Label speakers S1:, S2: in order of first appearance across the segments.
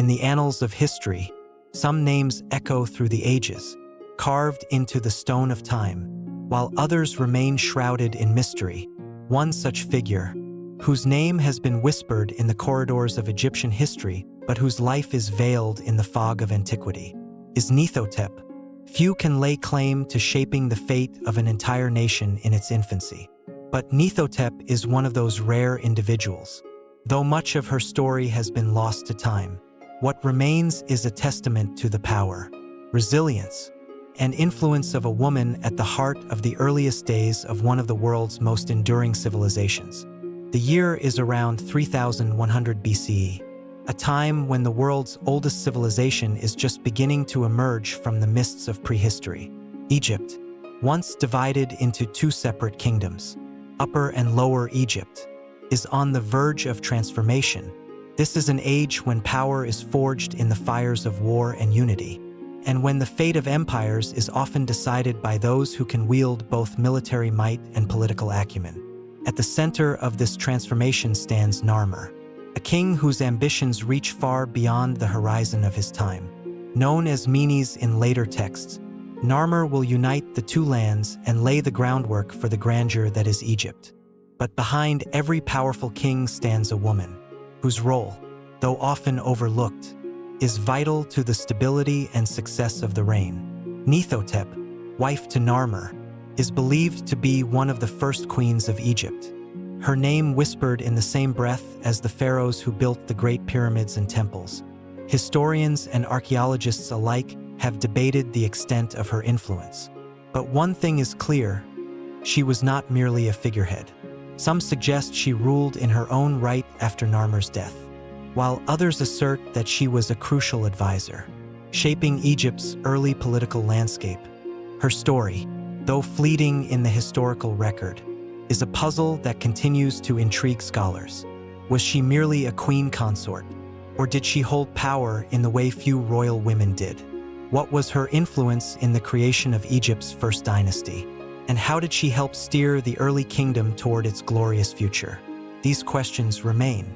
S1: In the annals of history, some names echo through the ages, carved into the stone of time, while others remain shrouded in mystery. One such figure, whose name has been whispered in the corridors of Egyptian history but whose life is veiled in the fog of antiquity, is Neithhotep. Few can lay claim to shaping the fate of an entire nation in its infancy. But Neithhotep is one of those rare individuals. Though much of her story has been lost to time, what remains is a testament to the power, resilience, and influence of a woman at the heart of the earliest days of one of the world's most enduring civilizations. The year is around 3100 BCE, a time when the world's oldest civilization is just beginning to emerge from the mists of prehistory. Egypt, once divided into two separate kingdoms, Upper and Lower Egypt, is on the verge of transformation. This is an age when power is forged in the fires of war and unity, and when the fate of empires is often decided by those who can wield both military might and political acumen. At the center of this transformation stands Narmer, a king whose ambitions reach far beyond the horizon of his time. Known as Menes in later texts, Narmer will unite the two lands and lay the groundwork for the grandeur that is Egypt. But behind every powerful king stands a woman, whose role, though often overlooked, is vital to the stability and success of the reign. Neithhotep, wife to Narmer, is believed to be one of the first queens of Egypt. Her name whispered in the same breath as the pharaohs who built the great pyramids and temples. Historians and archaeologists alike have debated the extent of her influence. But one thing is clear: she was not merely a figurehead. Some suggest she ruled in her own right after Narmer's death, while others assert that she was a crucial advisor, shaping Egypt's early political landscape. Her story, though fleeting in the historical record, is a puzzle that continues to intrigue scholars. Was she merely a queen consort, or did she hold power in the way few royal women did? What was her influence in the creation of Egypt's First Dynasty? And how did she help steer the early kingdom toward its glorious future? These questions remain,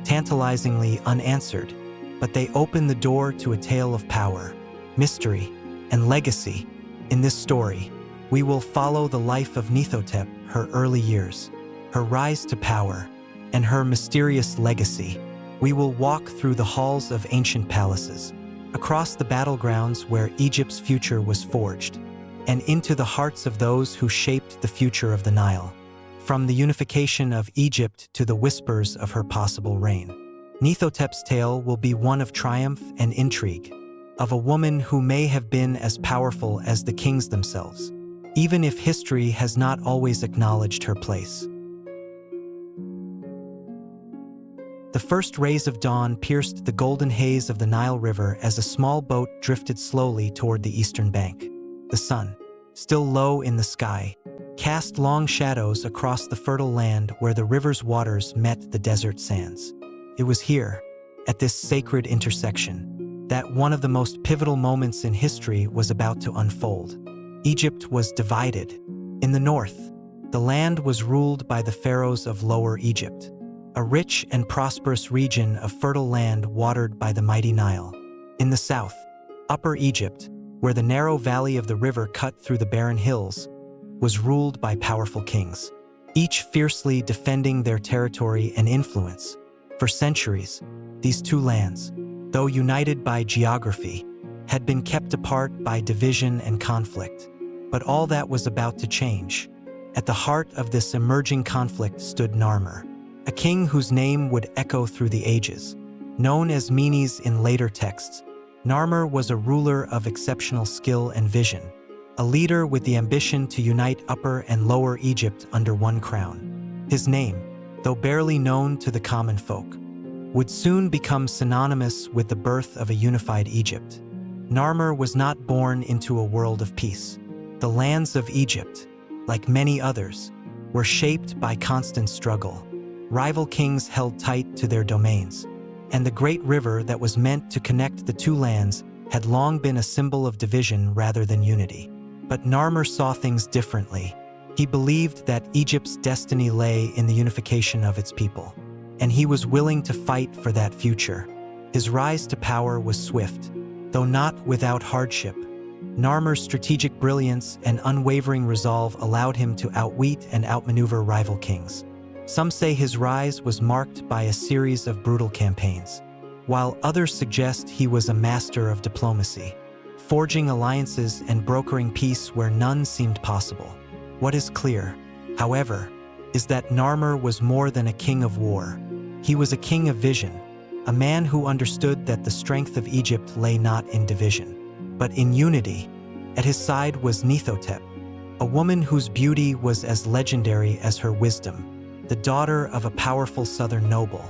S1: tantalizingly unanswered, but they open the door to a tale of power, mystery, and legacy. In this story, we will follow the life of Neithhotep, her early years, her rise to power, and her mysterious legacy. We will walk through the halls of ancient palaces, across the battlegrounds where Egypt's future was forged, and into the hearts of those who shaped the future of the Nile. From the unification of Egypt to the whispers of her possible reign, Neithhotep's tale will be one of triumph and intrigue, of a woman who may have been as powerful as the kings themselves, even if history has not always acknowledged her place. The first rays of dawn pierced the golden haze of the Nile River as a small boat drifted slowly toward the eastern bank. The sun, still low in the sky, cast long shadows across the fertile land where the river's waters met the desert sands. It was here, at this sacred intersection, that one of the most pivotal moments in history was about to unfold. Egypt was divided. In the north, the land was ruled by the pharaohs of Lower Egypt, a rich and prosperous region of fertile land watered by the mighty Nile. In the south, Upper Egypt, where the narrow valley of the river cut through the barren hills, was ruled by powerful kings, each fiercely defending their territory and influence. For centuries, these two lands, though united by geography, had been kept apart by division and conflict. But all that was about to change. At the heart of this emerging conflict stood Narmer, a king whose name would echo through the ages. Known as Menes in later texts, Narmer was a ruler of exceptional skill and vision, a leader with the ambition to unite Upper and Lower Egypt under one crown. His name, though barely known to the common folk, would soon become synonymous with the birth of a unified Egypt. Narmer was not born into a world of peace. The lands of Egypt, like many others, were shaped by constant struggle. Rival kings held tight to their domains, and the great river that was meant to connect the two lands had long been a symbol of division rather than unity. But Narmer saw things differently. He believed that Egypt's destiny lay in the unification of its people, and he was willing to fight for that future. His rise to power was swift, though not without hardship. Narmer's strategic brilliance and unwavering resolve allowed him to outwit and outmaneuver rival kings. Some say his rise was marked by a series of brutal campaigns, while others suggest he was a master of diplomacy, forging alliances and brokering peace where none seemed possible. What is clear, however, is that Narmer was more than a king of war. He was a king of vision, a man who understood that the strength of Egypt lay not in division, but in unity. At his side was Neithhotep, a woman whose beauty was as legendary as her wisdom, the daughter of a powerful southern noble.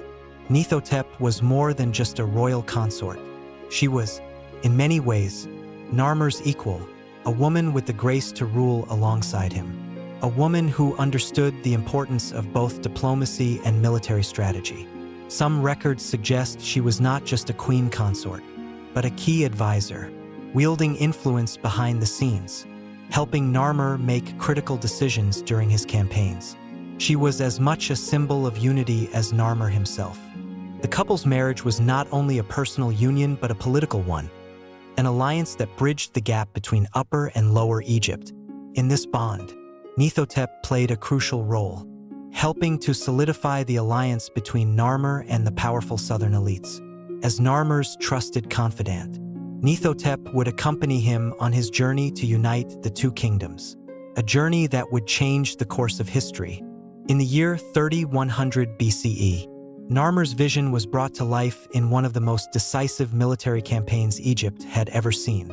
S1: Neithhotep was more than just a royal consort. She was, in many ways, Narmer's equal, a woman with the grace to rule alongside him, a woman who understood the importance of both diplomacy and military strategy. Some records suggest she was not just a queen consort, but a key advisor, wielding influence behind the scenes, helping Narmer make critical decisions during his campaigns. She was as much a symbol of unity as Narmer himself. The couple's marriage was not only a personal union but a political one, an alliance that bridged the gap between Upper and Lower Egypt. In this bond, Neithhotep played a crucial role, helping to solidify the alliance between Narmer and the powerful southern elites. As Narmer's trusted confidant, Neithhotep would accompany him on his journey to unite the two kingdoms, a journey that would change the course of history. In the year 3100 BCE, Narmer's vision was brought to life in one of the most decisive military campaigns Egypt had ever seen.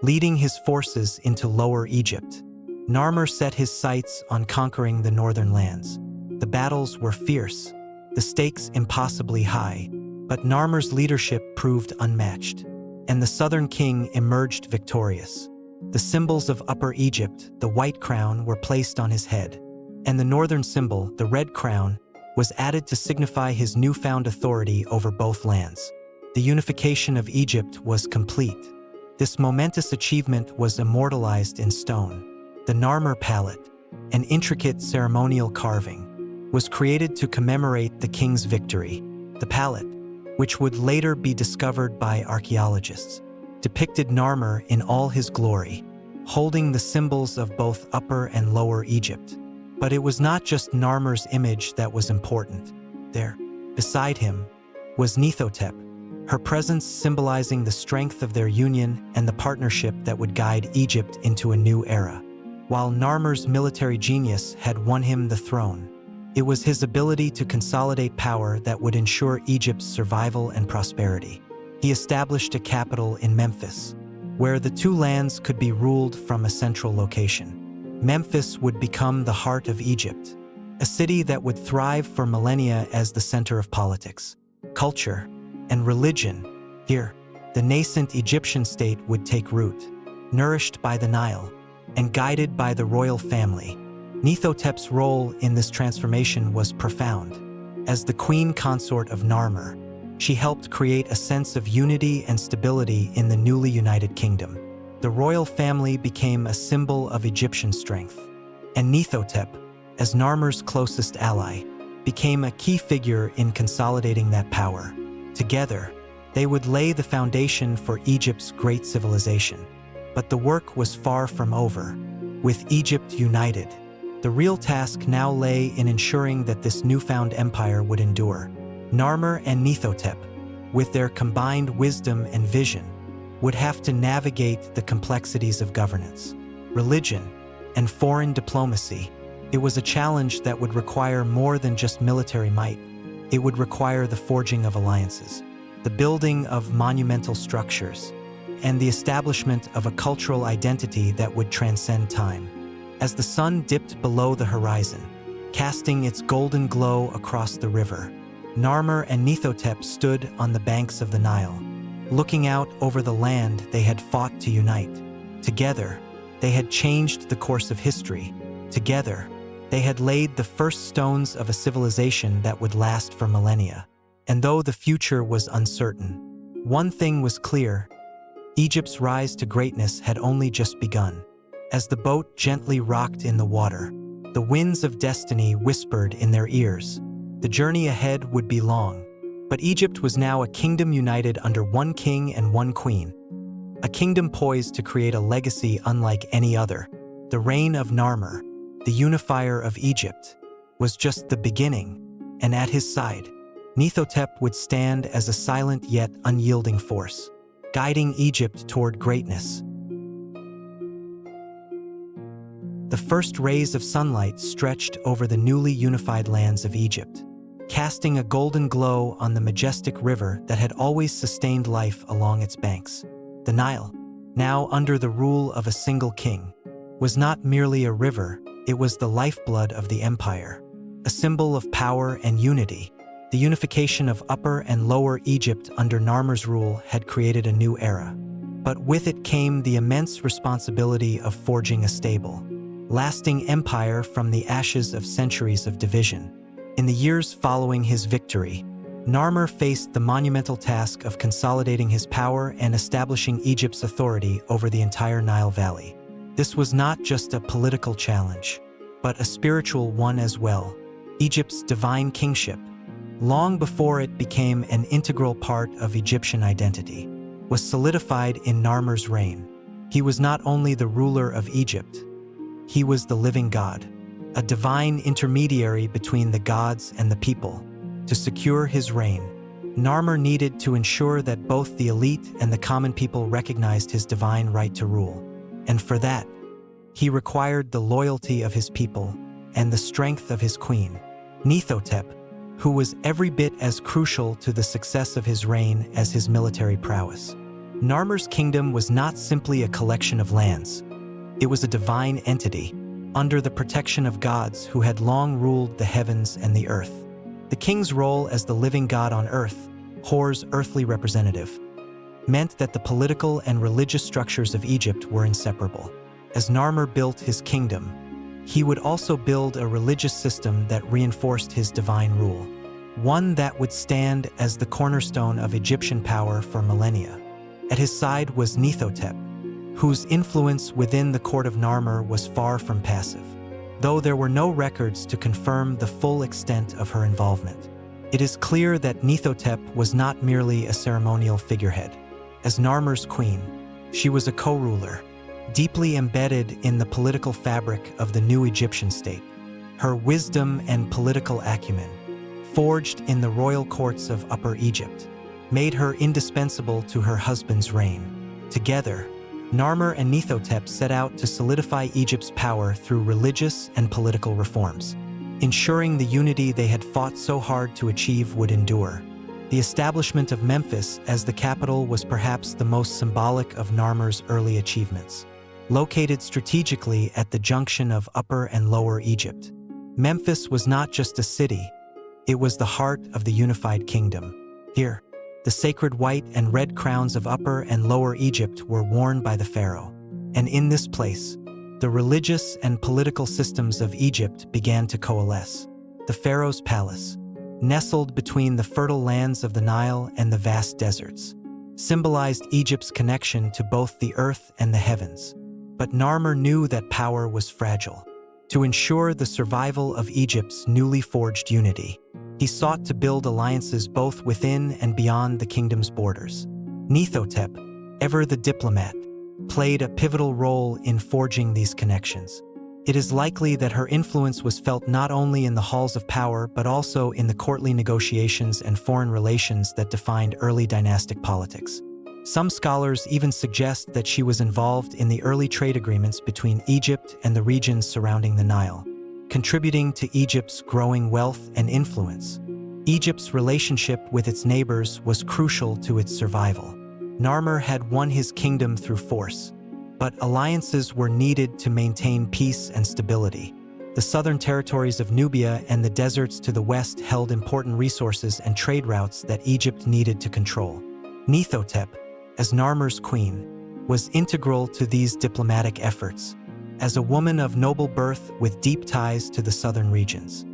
S1: Leading his forces into Lower Egypt, Narmer set his sights on conquering the northern lands. The battles were fierce, the stakes impossibly high, but Narmer's leadership proved unmatched, and the southern king emerged victorious. The symbols of Upper Egypt, the white crown, were placed on his head, and the northern symbol, the red crown, was added to signify his newfound authority over both lands. The unification of Egypt was complete. This momentous achievement was immortalized in stone. The Narmer palette, an intricate ceremonial carving, was created to commemorate the king's victory. The palette, which would later be discovered by archaeologists, depicted Narmer in all his glory, holding the symbols of both Upper and Lower Egypt. But it was not just Narmer's image that was important. There, beside him, was Neithhotep, her presence symbolizing the strength of their union and the partnership that would guide Egypt into a new era. While Narmer's military genius had won him the throne, it was his ability to consolidate power that would ensure Egypt's survival and prosperity. He established a capital in Memphis, where the two lands could be ruled from a central location. Memphis would become the heart of Egypt, a city that would thrive for millennia as the center of politics, culture, and religion. Here, the nascent Egyptian state would take root, nourished by the Nile and guided by the royal family. Neithhotep's role in this transformation was profound. As the queen consort of Narmer, she helped create a sense of unity and stability in the newly united kingdom. The royal family became a symbol of Egyptian strength, and Neithhotep, as Narmer's closest ally, became a key figure in consolidating that power. Together, they would lay the foundation for Egypt's great civilization. But the work was far from over. With Egypt united, the real task now lay in ensuring that this newfound empire would endure. Narmer and Neithhotep, with their combined wisdom and vision, would have to navigate the complexities of governance, religion, and foreign diplomacy. It was a challenge that would require more than just military might. It would require the forging of alliances, the building of monumental structures, and the establishment of a cultural identity that would transcend time. As the sun dipped below the horizon, casting its golden glow across the river, Narmer and Neithhotep stood on the banks of the Nile, looking out over the land they had fought to unite. Together, they had changed the course of history. Together, they had laid the first stones of a civilization that would last for millennia. And though the future was uncertain, one thing was clear: Egypt's rise to greatness had only just begun. As the boat gently rocked in the water, the winds of destiny whispered in their ears. The journey ahead would be long, But Egypt was now a kingdom united under one king and one queen, a kingdom poised to create a legacy unlike any other. The reign of Narmer, the unifier of Egypt, was just the beginning, and at his side, Neithhotep would stand as a silent yet unyielding force, guiding Egypt toward greatness. The first rays of sunlight stretched over the newly unified lands of Egypt, casting a golden glow on the majestic river that had always sustained life along its banks. The Nile, now under the rule of a single king, was not merely a river, it was the lifeblood of the empire, a symbol of power and unity. The unification of Upper and Lower Egypt under Narmer's rule had created a new era. But with it came the immense responsibility of forging a stable, lasting empire from the ashes of centuries of division. In the years following his victory, Narmer faced the monumental task of consolidating his power and establishing Egypt's authority over the entire Nile Valley. This was not just a political challenge, but a spiritual one as well. Egypt's divine kingship, long before it became an integral part of Egyptian identity, was solidified in Narmer's reign. He was not only the ruler of Egypt, he was the living God, a divine intermediary between the gods and the people. To secure his reign, Narmer needed to ensure that both the elite and the common people recognized his divine right to rule. And for that, he required the loyalty of his people and the strength of his queen, Neithhotep, who was every bit as crucial to the success of his reign as his military prowess. Narmer's kingdom was not simply a collection of lands. It was a divine entity, under the protection of gods who had long ruled the heavens and the earth. The king's role as the living God on earth, Hor's earthly representative, meant that the political and religious structures of Egypt were inseparable. As Narmer built his kingdom, he would also build a religious system that reinforced his divine rule, one that would stand as the cornerstone of Egyptian power for millennia. At his side was Neithhotep, whose influence within the court of Narmer was far from passive. Though there were no records to confirm the full extent of her involvement, it is clear that Neithhotep was not merely a ceremonial figurehead. As Narmer's queen, she was a co-ruler, deeply embedded in the political fabric of the new Egyptian state. Her wisdom and political acumen, forged in the royal courts of Upper Egypt, made her indispensable to her husband's reign. Together, Narmer and Neithhotep set out to solidify Egypt's power through religious and political reforms, ensuring the unity they had fought so hard to achieve would endure. The establishment of Memphis as the capital was perhaps the most symbolic of Narmer's early achievements. Located strategically at the junction of Upper and Lower Egypt, Memphis was not just a city, it was the heart of the unified kingdom. Here, the sacred white and red crowns of Upper and Lower Egypt were worn by the Pharaoh. And in this place, the religious and political systems of Egypt began to coalesce. The Pharaoh's palace, nestled between the fertile lands of the Nile and the vast deserts, symbolized Egypt's connection to both the earth and the heavens. But Narmer knew that power was fragile. To ensure the survival of Egypt's newly forged unity, he sought to build alliances both within and beyond the kingdom's borders. Neithhotep, ever the diplomat, played a pivotal role in forging these connections. It is likely that her influence was felt not only in the halls of power but also in the courtly negotiations and foreign relations that defined early dynastic politics. Some scholars even suggest that she was involved in the early trade agreements between Egypt and the regions surrounding the Nile, contributing to Egypt's growing wealth and influence. Egypt's relationship with its neighbors was crucial to its survival. Narmer had won his kingdom through force, but alliances were needed to maintain peace and stability. The southern territories of Nubia and the deserts to the west held important resources and trade routes that Egypt needed to control. Neithhotep, as Narmer's queen, was integral to these diplomatic efforts. As a woman of noble birth with deep ties to the southern regions,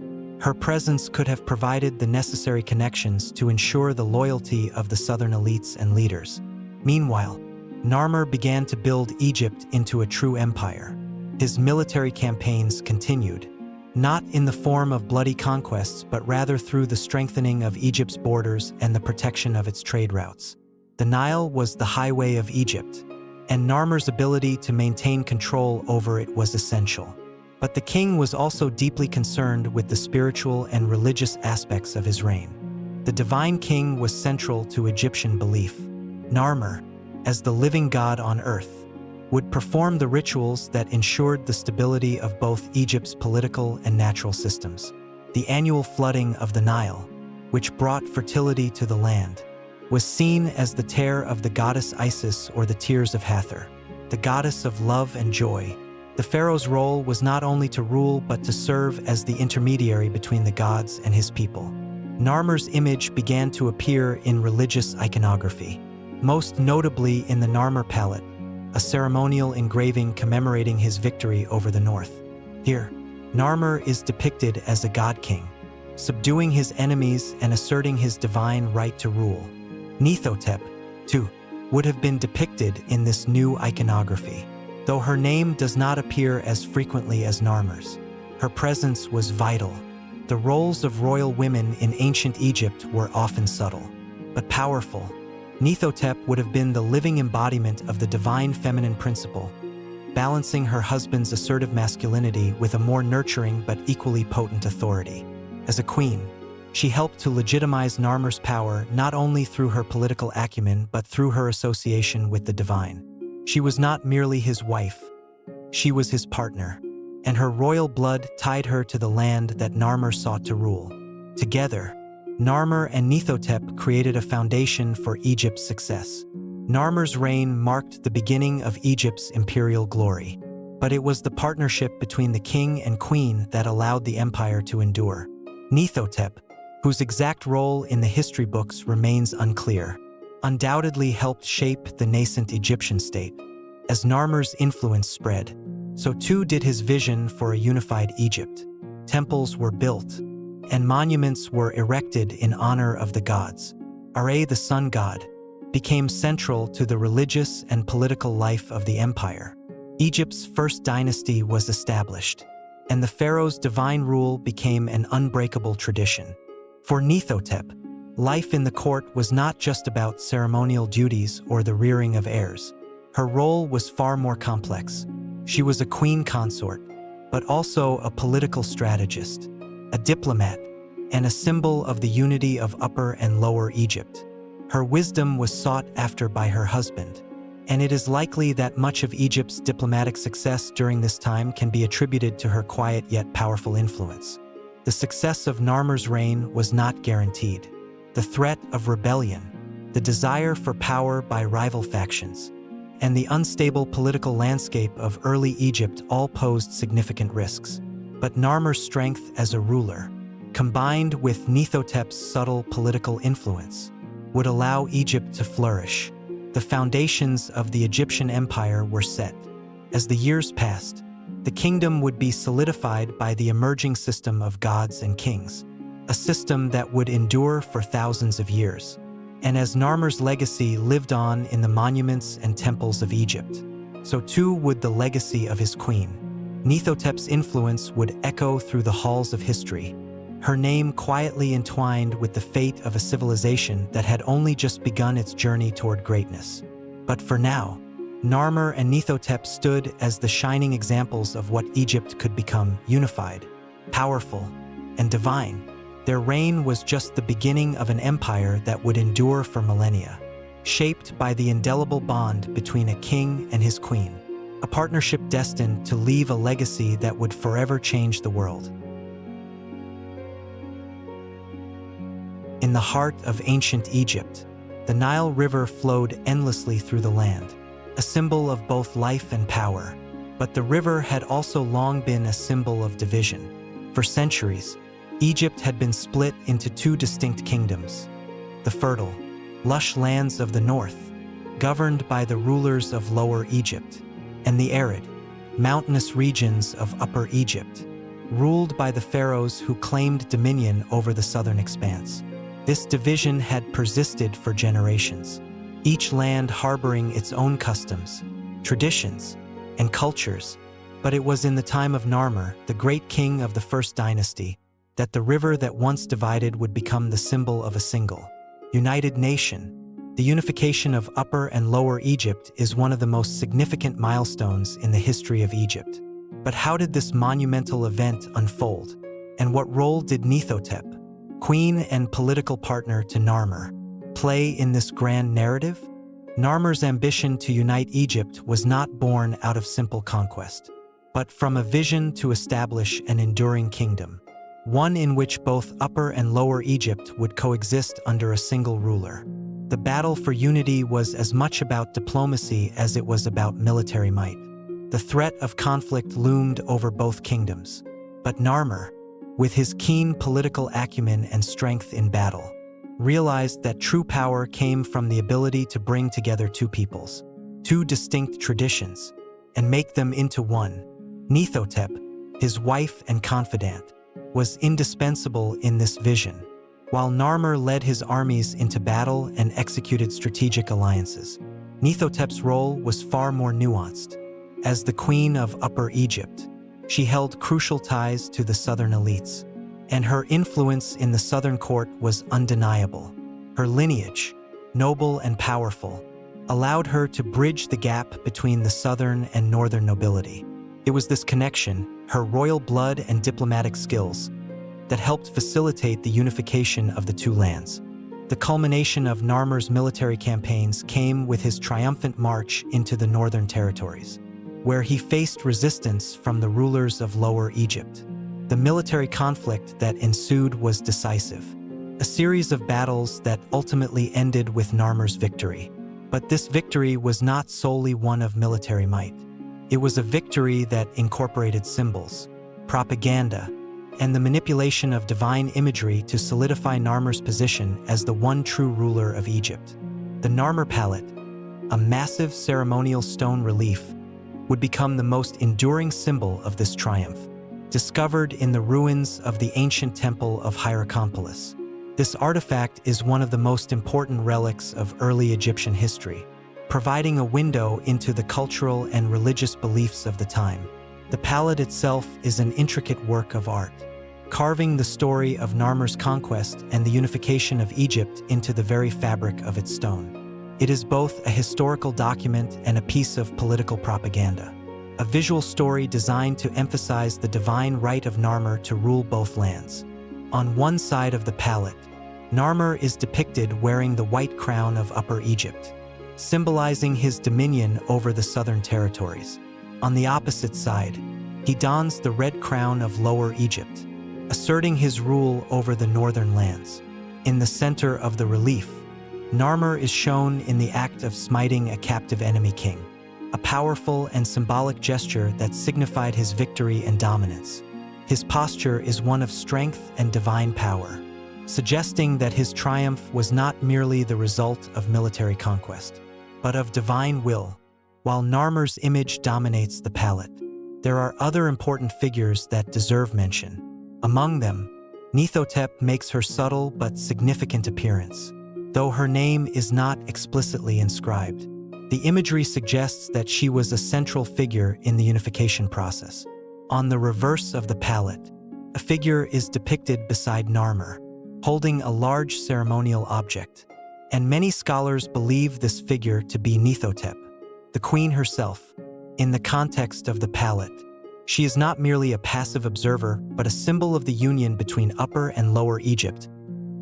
S1: her presence could have provided the necessary connections to ensure the loyalty of the southern elites and leaders. Meanwhile, Narmer began to build Egypt into a true empire. His military campaigns continued, not in the form of bloody conquests but rather through the strengthening of Egypt's borders and the protection of its trade routes. The Nile was the highway of Egypt, and Narmer's ability to maintain control over it was essential. But the king was also deeply concerned with the spiritual and religious aspects of his reign. The divine king was central to Egyptian belief. Narmer, as the living god on earth, would perform the rituals that ensured the stability of both Egypt's political and natural systems. The annual flooding of the Nile, which brought fertility to the land, was seen as the tear of the goddess Isis or the tears of Hathor, the goddess of love and joy. The pharaoh's role was not only to rule but to serve as the intermediary between the gods and his people. Narmer's image began to appear in religious iconography, most notably in the Narmer palette, a ceremonial engraving commemorating his victory over the north. Here, Narmer is depicted as a god-king, subduing his enemies and asserting his divine right to rule. Neithhotep, too, would have been depicted in this new iconography, though her name does not appear as frequently as Narmer's. Her presence was vital. The roles of royal women in ancient Egypt were often subtle, but powerful. Neithhotep would have been the living embodiment of the divine feminine principle, balancing her husband's assertive masculinity with a more nurturing but equally potent authority. As a queen, she helped to legitimize Narmer's power not only through her political acumen but through her association with the divine. She was not merely his wife, she was his partner, and her royal blood tied her to the land that Narmer sought to rule. Together, Narmer and Neithhotep created a foundation for Egypt's success. Narmer's reign marked the beginning of Egypt's imperial glory, but it was the partnership between the king and queen that allowed the empire to endure. Neithhotep, whose exact role in the history books remains unclear, undoubtedly helped shape the nascent Egyptian state. As Narmer's influence spread, so too did his vision for a unified Egypt. Temples were built, and monuments were erected in honor of the gods. Ra, the sun god, became central to the religious and political life of the empire. Egypt's First Dynasty was established, and the pharaoh's divine rule became an unbreakable tradition. For Neithhotep, life in the court was not just about ceremonial duties or the rearing of heirs. Her role was far more complex. She was a queen consort, but also a political strategist, a diplomat, and a symbol of the unity of Upper and Lower Egypt. Her wisdom was sought after by her husband, and it is likely that much of Egypt's diplomatic success during this time can be attributed to her quiet yet powerful influence. The success of Narmer's reign was not guaranteed. The threat of rebellion, the desire for power by rival factions, and the unstable political landscape of early Egypt all posed significant risks. But Narmer's strength as a ruler, combined with Neithhotep's subtle political influence, would allow Egypt to flourish. The foundations of the Egyptian empire were set. As the years passed, the kingdom would be solidified by the emerging system of gods and kings, a system that would endure for thousands of years. And as Narmer's legacy lived on in the monuments and temples of Egypt, so too would the legacy of his queen. Neithhotep's influence would echo through the halls of history, her name quietly entwined with the fate of a civilization that had only just begun its journey toward greatness. But for now, Narmer and Neithhotep stood as the shining examples of what Egypt could become: unified, powerful, and divine. Their reign was just the beginning of an empire that would endure for millennia, shaped by the indelible bond between a king and his queen, a partnership destined to leave a legacy that would forever change the world. In the heart of ancient Egypt, the Nile River flowed endlessly through the land, a symbol of both life and power. But the river had also long been a symbol of division. For centuries, Egypt had been split into two distinct kingdoms: the fertile, lush lands of the north, governed by the rulers of Lower Egypt, and the arid, mountainous regions of Upper Egypt, ruled by the pharaohs who claimed dominion over the southern expanse. This division had persisted for generations, each land harboring its own customs, traditions, and cultures, But it was in the time of Narmer, the great king of the First Dynasty, that the river that once divided would become the symbol of a single, united nation. The unification of Upper and Lower Egypt is one of the most significant milestones in the history of Egypt. But how did this monumental event unfold? And what role did Neithhotep, queen and political partner to Narmer, play in this grand narrative? Narmer's ambition to unite Egypt was not born out of simple conquest, but from a vision to establish an enduring kingdom, one in which both Upper and Lower Egypt would coexist under a single ruler. The battle for unity was as much about diplomacy as it was about military might. The threat of conflict loomed over both kingdoms, but Narmer, with his keen political acumen and strength in battle, realized that true power came from the ability to bring together two peoples, two distinct traditions, and make them into one. Neithhotep, his wife and confidant, was indispensable in this vision, while Narmer led his armies into battle and executed strategic alliances. Neithhotep's role was far more nuanced. As the queen of Upper Egypt, she held crucial ties to the southern elites, and her influence in the southern court was undeniable. Her lineage, noble and powerful, allowed her to bridge the gap between the southern and northern nobility. It was this connection, her royal blood and diplomatic skills, that helped facilitate the unification of the two lands. The culmination of Narmer's military campaigns came with his triumphant march into the northern territories, where he faced resistance from the rulers of Lower Egypt. The military conflict that ensued was decisive, a series of battles that ultimately ended with Narmer's victory. But this victory was not solely one of military might. It was a victory that incorporated symbols, propaganda, and the manipulation of divine imagery to solidify Narmer's position as the one true ruler of Egypt. The Narmer Palette, a massive ceremonial stone relief, would become the most enduring symbol of this triumph, discovered in the ruins of the ancient temple of Hierakonpolis. This artifact is one of the most important relics of early Egyptian history, providing a window into the cultural and religious beliefs of the time. The palette itself is an intricate work of art, carving the story of Narmer's conquest and the unification of Egypt into the very fabric of its stone. It is both a historical document and a piece of political propaganda, a visual story designed to emphasize the divine right of Narmer to rule both lands. On one side of the palette, Narmer is depicted wearing the white crown of Upper Egypt, symbolizing his dominion over the southern territories. On the opposite side, he dons the red crown of Lower Egypt, asserting his rule over the northern lands. In the center of the relief, Narmer is shown in the act of smiting a captive enemy king, a powerful and symbolic gesture that signified his victory and dominance. His posture is one of strength and divine power, suggesting that his triumph was not merely the result of military conquest, but of divine will. While Narmer's image dominates the palette, there are other important figures that deserve mention. Among them, Neithhotep makes her subtle but significant appearance. Though her name is not explicitly inscribed, the imagery suggests that she was a central figure in the unification process. On the reverse of the palette, a figure is depicted beside Narmer, holding a large ceremonial object, and many scholars believe this figure to be Neithhotep, the queen herself. In the context of the palette, she is not merely a passive observer, but a symbol of the union between Upper and Lower Egypt.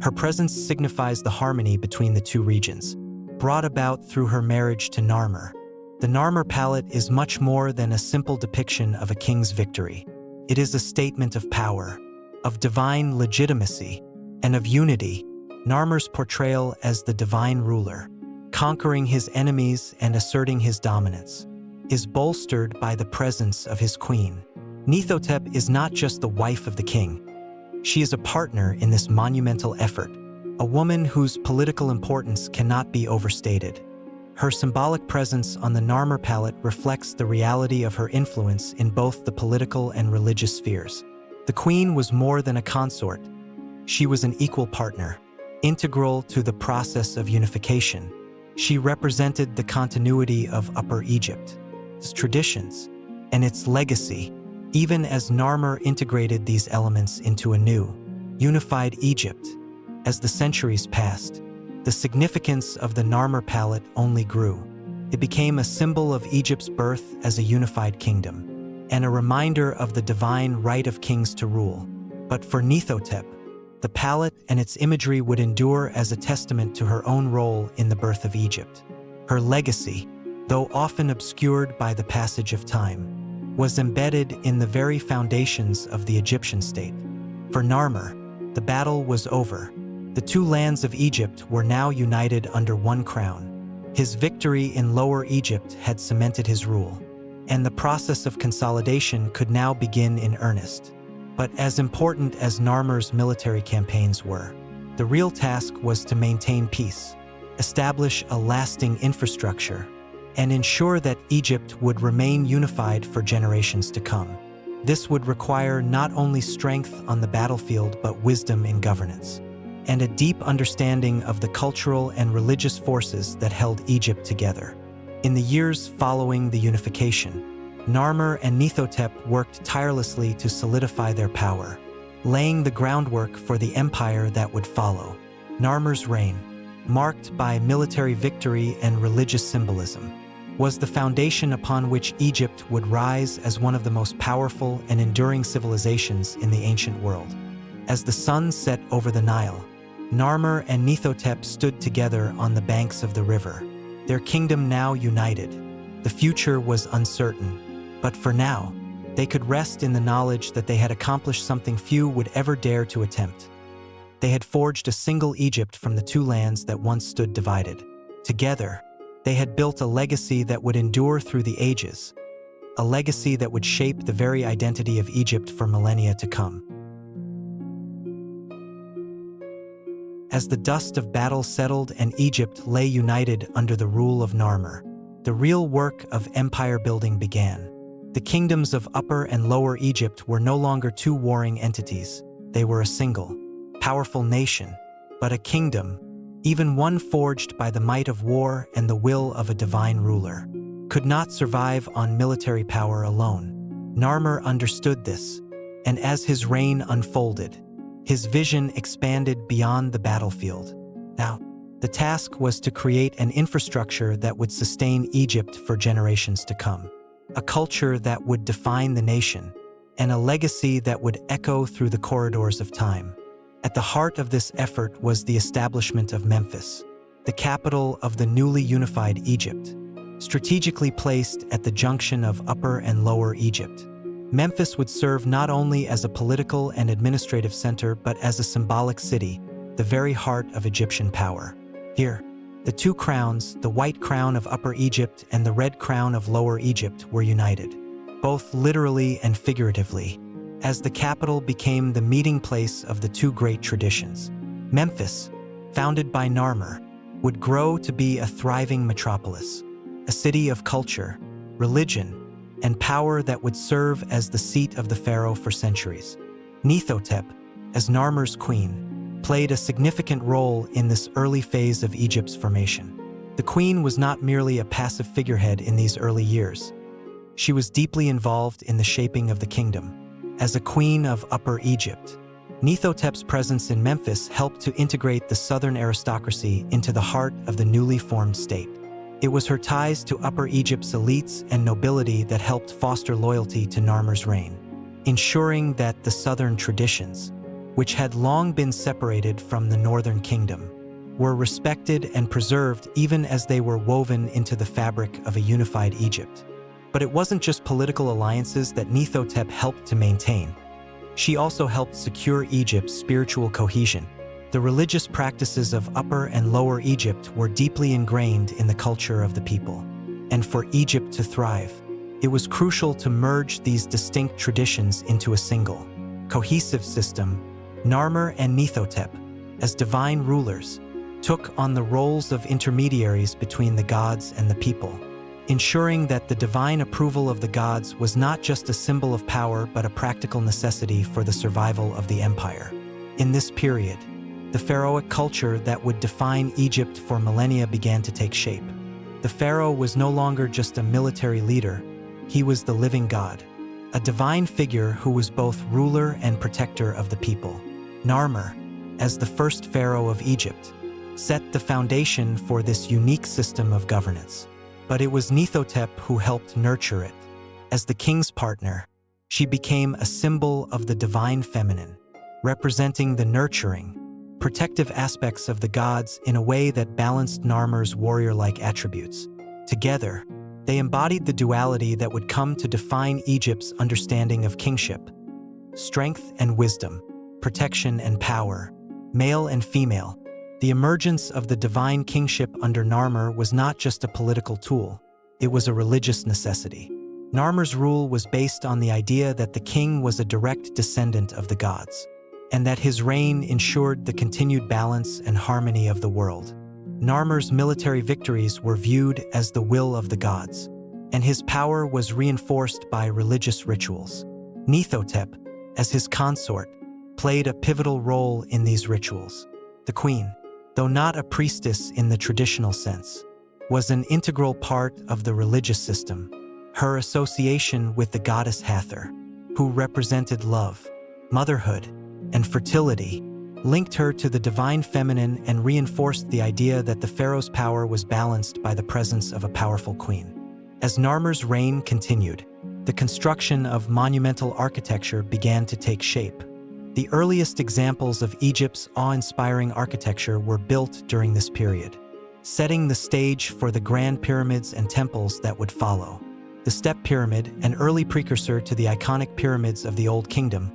S1: Her presence signifies the harmony between the two regions, brought about through her marriage to Narmer. The Narmer palette is much more than a simple depiction of a king's victory. It is a statement of power, of divine legitimacy, and of unity. Narmer's portrayal as the divine ruler, conquering his enemies and asserting his dominance, is bolstered by the presence of his queen. Neithhotep is not just the wife of the king. She is a partner in this monumental effort, a woman whose political importance cannot be overstated. Her symbolic presence on the Narmer palette reflects the reality of her influence in both the political and religious spheres. The queen was more than a consort. She was an equal partner, integral to the process of unification. She represented the continuity of Upper Egypt, its traditions, and its legacy, even as Narmer integrated these elements into a new, unified Egypt. As the centuries passed, the significance of the Narmer palette only grew. It became a symbol of Egypt's birth as a unified kingdom, and a reminder of the divine right of kings to rule. But for Neithhotep, the palette and its imagery would endure as a testament to her own role in the birth of Egypt. Her legacy, though often obscured by the passage of time, was embedded in the very foundations of the Egyptian state. For Narmer, the battle was over. The two lands of Egypt were now united under one crown. His victory in Lower Egypt had cemented his rule, and the process of consolidation could now begin in earnest. But as important as Narmer's military campaigns were, the real task was to maintain peace, establish a lasting infrastructure, and ensure that Egypt would remain unified for generations to come. This would require not only strength on the battlefield but wisdom in governance, and a deep understanding of the cultural and religious forces that held Egypt together. In the years following the unification, Narmer and Neithhotep worked tirelessly to solidify their power, laying the groundwork for the empire that would follow. Narmer's reign, marked by military victory and religious symbolism, was the foundation upon which Egypt would rise as one of the most powerful and enduring civilizations in the ancient world. As the sun set over the Nile, Narmer and Neithhotep stood together on the banks of the river, their kingdom now united. The future was uncertain, but for now, they could rest in the knowledge that they had accomplished something few would ever dare to attempt. They had forged a single Egypt from the two lands that once stood divided. Together, they had built a legacy that would endure through the ages, a legacy that would shape the very identity of Egypt for millennia to come. As the dust of battle settled and Egypt lay united under the rule of Narmer, the real work of empire building began. The kingdoms of Upper and Lower Egypt were no longer two warring entities. They were a single, powerful nation, but a kingdom, even one forged by the might of war and the will of a divine ruler, could not survive on military power alone. Narmer understood this, and as his reign unfolded, his vision expanded beyond the battlefield. Now, the task was to create an infrastructure that would sustain Egypt for generations to come, a culture that would define the nation, and a legacy that would echo through the corridors of time. At the heart of this effort was the establishment of Memphis, the capital of the newly unified Egypt. Strategically placed at the junction of Upper and Lower Egypt, Memphis would serve not only as a political and administrative center but as a symbolic city, the very heart of Egyptian power. Here, the two crowns, the white crown of Upper Egypt and the red crown of Lower Egypt, were united, both literally and figuratively, as the capital became the meeting place of the two great traditions. Memphis, founded by Narmer, would grow to be a thriving metropolis, a city of culture, religion, and power that would serve as the seat of the pharaoh for centuries. Neithhotep, as Narmer's queen, played a significant role in this early phase of Egypt's formation. The queen was not merely a passive figurehead in these early years. She was deeply involved in the shaping of the kingdom. As a queen of Upper Egypt, Neithhotep's presence in Memphis helped to integrate the southern aristocracy into the heart of the newly formed state. It was her ties to Upper Egypt's elites and nobility that helped foster loyalty to Narmer's reign, ensuring that the southern traditions, which had long been separated from the northern kingdom, were respected and preserved even as they were woven into the fabric of a unified Egypt. But it wasn't just political alliances that Neithhotep helped to maintain. She also helped secure Egypt's spiritual cohesion. The religious practices of Upper and Lower Egypt were deeply ingrained in the culture of the people. And for Egypt to thrive, it was crucial to merge these distinct traditions into a single, cohesive system. Narmer and Neithhotep, as divine rulers, took on the roles of intermediaries between the gods and the people, ensuring that the divine approval of the gods was not just a symbol of power but a practical necessity for the survival of the empire. In this period, the pharaohic culture that would define Egypt for millennia began to take shape. The pharaoh was no longer just a military leader, He was the living God, a divine figure who was both ruler and protector of the people. Narmer, as the first pharaoh of Egypt, set the foundation for this unique system of governance. But it was Neithhotep who helped nurture it. As the king's partner, she became a symbol of the divine feminine, representing the nurturing, protective aspects of the gods in a way that balanced Narmer's warrior-like attributes. Together, they embodied the duality that would come to define Egypt's understanding of kingship: strength and wisdom, protection and power, male and female. The emergence of the divine kingship under Narmer was not just a political tool, it was a religious necessity. Narmer's rule was based on the idea that the king was a direct descendant of the gods, and that his reign ensured the continued balance and harmony of the world. Narmer's military victories were viewed as the will of the gods, and his power was reinforced by religious rituals. Neithhotep, as his consort, played a pivotal role in these rituals. The queen, though not a priestess in the traditional sense, was an integral part of the religious system. Her association with the goddess Hathor, who represented love, motherhood, and fertility, linked her to the divine feminine and reinforced the idea that the pharaoh's power was balanced by the presence of a powerful queen. As Narmer's reign continued, the construction of monumental architecture began to take shape. The earliest examples of Egypt's awe-inspiring architecture were built during this period, setting the stage for the grand pyramids and temples that would follow. The Step Pyramid, an early precursor to the iconic pyramids of the Old Kingdom,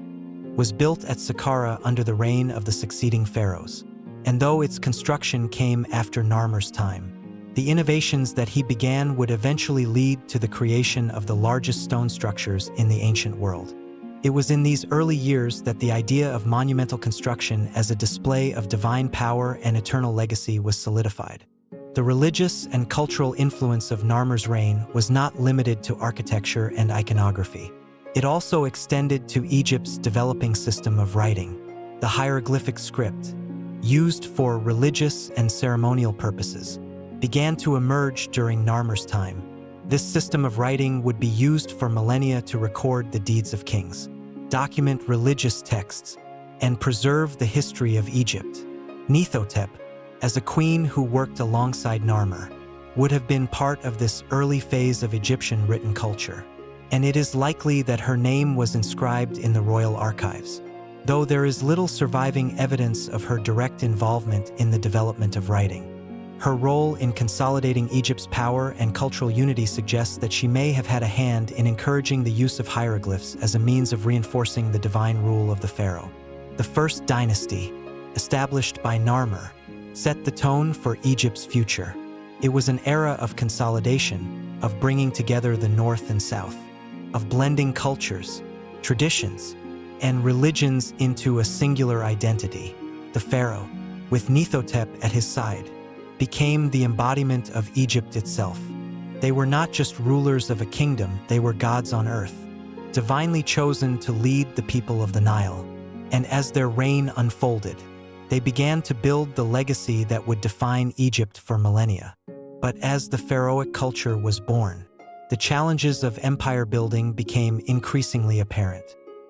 S1: was built at Saqqara under the reign of the succeeding pharaohs. And though its construction came after Narmer's time, the innovations that he began would eventually lead to the creation of the largest stone structures in the ancient world. It was in these early years that the idea of monumental construction as a display of divine power and eternal legacy was solidified. The religious and cultural influence of Narmer's reign was not limited to architecture and iconography. It also extended to Egypt's developing system of writing. The hieroglyphic script, used for religious and ceremonial purposes, began to emerge during Narmer's time. This system of writing would be used for millennia to record the deeds of kings, document religious texts, and preserve the history of Egypt. Neithhotep, as a queen who worked alongside Narmer, would have been part of this early phase of Egyptian written culture, and it is likely that her name was inscribed in the royal archives, though there is little surviving evidence of her direct involvement in the development of writing. Her role in consolidating Egypt's power and cultural unity suggests that she may have had a hand in encouraging the use of hieroglyphs as a means of reinforcing the divine rule of the pharaoh. The First Dynasty, established by Narmer, set the tone for Egypt's future. It was an era of consolidation, of bringing together the North and South, of blending cultures, traditions, and religions into a singular identity. The pharaoh, with Neithhotep at his side, became the embodiment of Egypt itself. They were not just rulers of a kingdom, they were gods on earth, divinely chosen to lead the people of the Nile. And as their reign unfolded, they began to build the legacy that would define Egypt for millennia. But as the pharaohic culture was born, the challenges of empire building became increasingly apparent.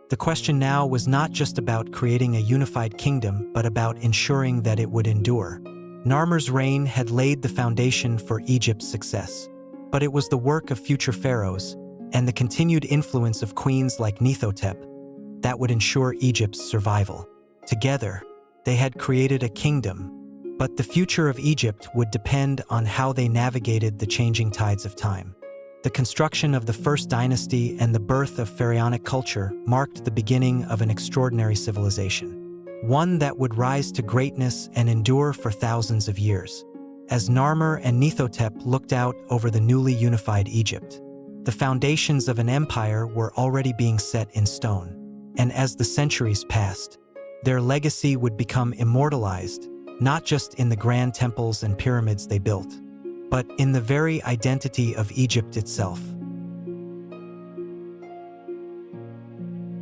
S1: The question now was not just about creating a unified kingdom, but about ensuring that it would endure. Narmer's reign had laid the foundation for Egypt's success, but it was the work of future pharaohs and the continued influence of queens like Neithhotep that would ensure Egypt's survival. Together, they had created a kingdom, but the future of Egypt would depend on how they navigated the changing tides of time. The construction of the First Dynasty and the birth of pharaonic culture marked the beginning of an extraordinary civilization, one that would rise to greatness and endure for thousands of years. As Narmer and Neithhotep looked out over the newly unified Egypt, the foundations of an empire were already being set in stone. And as the centuries passed, their legacy would become immortalized, not just in the grand temples and pyramids they built, but in the very identity of Egypt itself.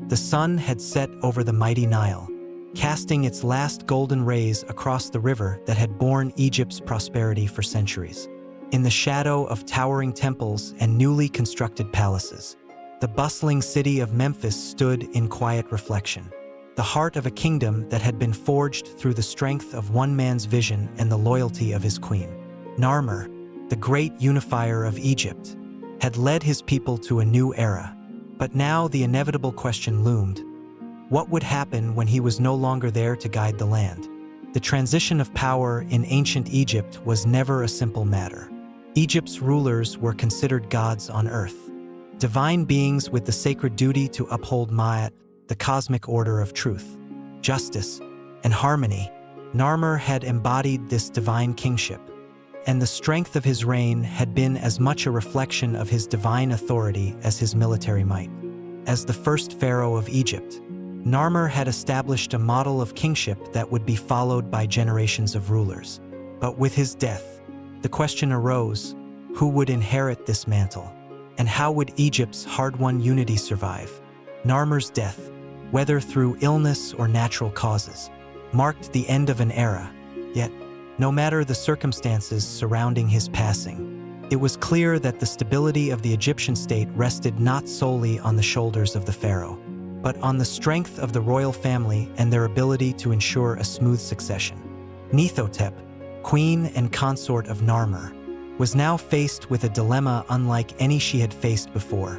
S1: The sun had set over the mighty Nile, casting its last golden rays across the river that had borne Egypt's prosperity for centuries. in the shadow of towering temples and newly constructed palaces. The bustling city of Memphis stood in quiet reflection, the heart of a kingdom that had been forged through the strength of one man's vision and the loyalty of his queen. Narmer, the great unifier of Egypt, had led his people to a new era. But now the inevitable question loomed. What would happen when he was no longer there to guide the land? The transition of power in ancient Egypt was never a simple matter. Egypt's rulers were considered gods on earth, divine beings with the sacred duty to uphold Ma'at, the cosmic order of truth, justice, and harmony. Narmer had embodied this divine kingship, and the strength of his reign had been as much a reflection of his divine authority as his military might. As the first pharaoh of Egypt, Narmer had established a model of kingship that would be followed by generations of rulers. But with his death, the question arose, who would inherit this mantle? And how would Egypt's hard-won unity survive? Narmer's death, whether through illness or natural causes, marked the end of an era. Yet, no matter the circumstances surrounding his passing, it was clear that the stability of the Egyptian state rested not solely on the shoulders of the pharaoh, but on the strength of the royal family and their ability to ensure a smooth succession. Neithhotep, queen and consort of Narmer, was now faced with a dilemma unlike any she had faced before.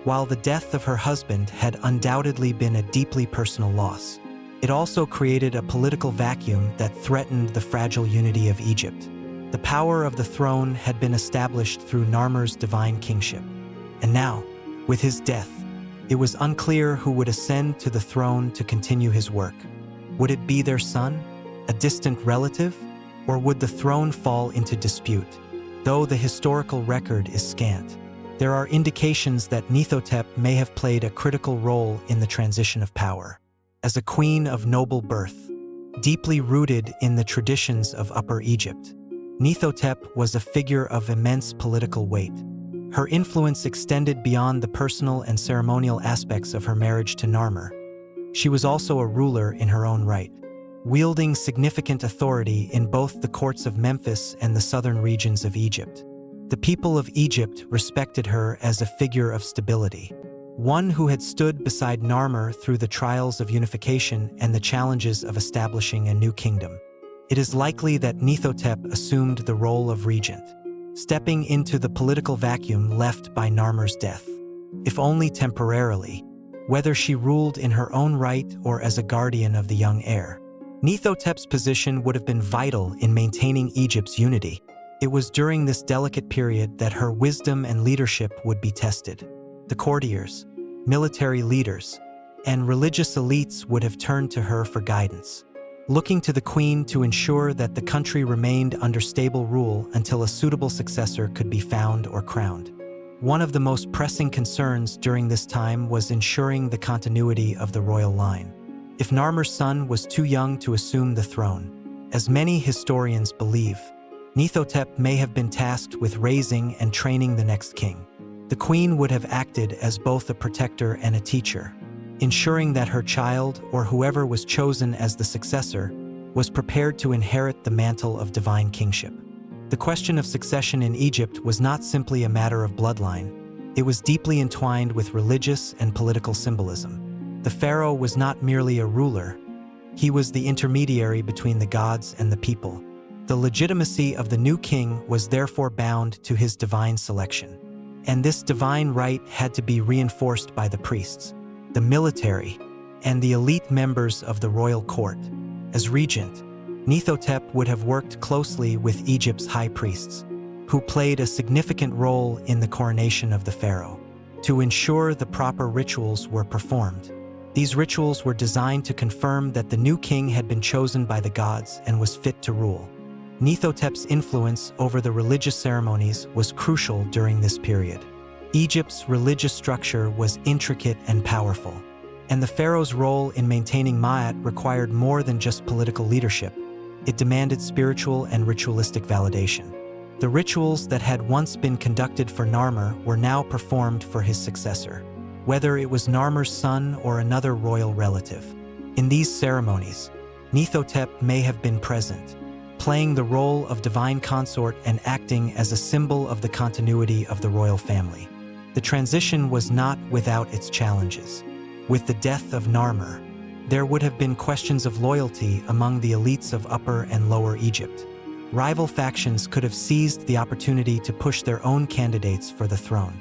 S1: While the death of her husband had undoubtedly been a deeply personal loss, it also created a political vacuum that threatened the fragile unity of Egypt. The power of the throne had been established through Narmer's divine kingship, and now, with his death, it was unclear who would ascend to the throne to continue his work. Would it be their son, a distant relative, or would the throne fall into dispute? Though the historical record is scant, there are indications that Neithhotep may have played a critical role in the transition of power. As a queen of noble birth, deeply rooted in the traditions of Upper Egypt, Neithhotep was a figure of immense political weight. Her influence extended beyond the personal and ceremonial aspects of her marriage to Narmer. She was also a ruler in her own right, wielding significant authority in both the courts of Memphis and the southern regions of Egypt. The people of Egypt respected her as a figure of stability, one who had stood beside Narmer through the trials of unification and the challenges of establishing a new kingdom. It is likely that Neithhotep assumed the role of regent, stepping into the political vacuum left by Narmer's death, if only temporarily, whether she ruled in her own right or as a guardian of the young heir. Neithhotep's position would have been vital in maintaining Egypt's unity. It was during this delicate period that her wisdom and leadership would be tested. The courtiers, military leaders, and religious elites would have turned to her for guidance, looking to the queen to ensure that the country remained under stable rule until a suitable successor could be found or crowned. One of the most pressing concerns during this time was ensuring the continuity of the royal line. If Narmer's son was too young to assume the throne, as many historians believe, Neithhotep may have been tasked with raising and training the next king. The queen would have acted as both a protector and a teacher, ensuring that her child, or whoever was chosen as the successor, was prepared to inherit the mantle of divine kingship. The question of succession in Egypt was not simply a matter of bloodline. It was deeply entwined with religious and political symbolism. The pharaoh was not merely a ruler. He was the intermediary between the gods and the people. The legitimacy of the new king was therefore bound to his divine selection. And this divine right had to be reinforced by the priests, the military, and the elite members of the royal court. As regent, Neithhotep would have worked closely with Egypt's high priests, who played a significant role in the coronation of the pharaoh, to ensure the proper rituals were performed. These rituals were designed to confirm that the new king had been chosen by the gods and was fit to rule. Neithhotep's influence over the religious ceremonies was crucial during this period. Egypt's religious structure was intricate and powerful, and the pharaoh's role in maintaining Ma'at required more than just political leadership. It demanded spiritual and ritualistic validation. The rituals that had once been conducted for Narmer were now performed for his successor, whether it was Narmer's son or another royal relative. In these ceremonies, Neithhotep may have been present, playing the role of divine consort and acting as a symbol of the continuity of the royal family. The transition was not without its challenges. With the death of Narmer, there would have been questions of loyalty among the elites of Upper and Lower Egypt. Rival factions could have seized the opportunity to push their own candidates for the throne,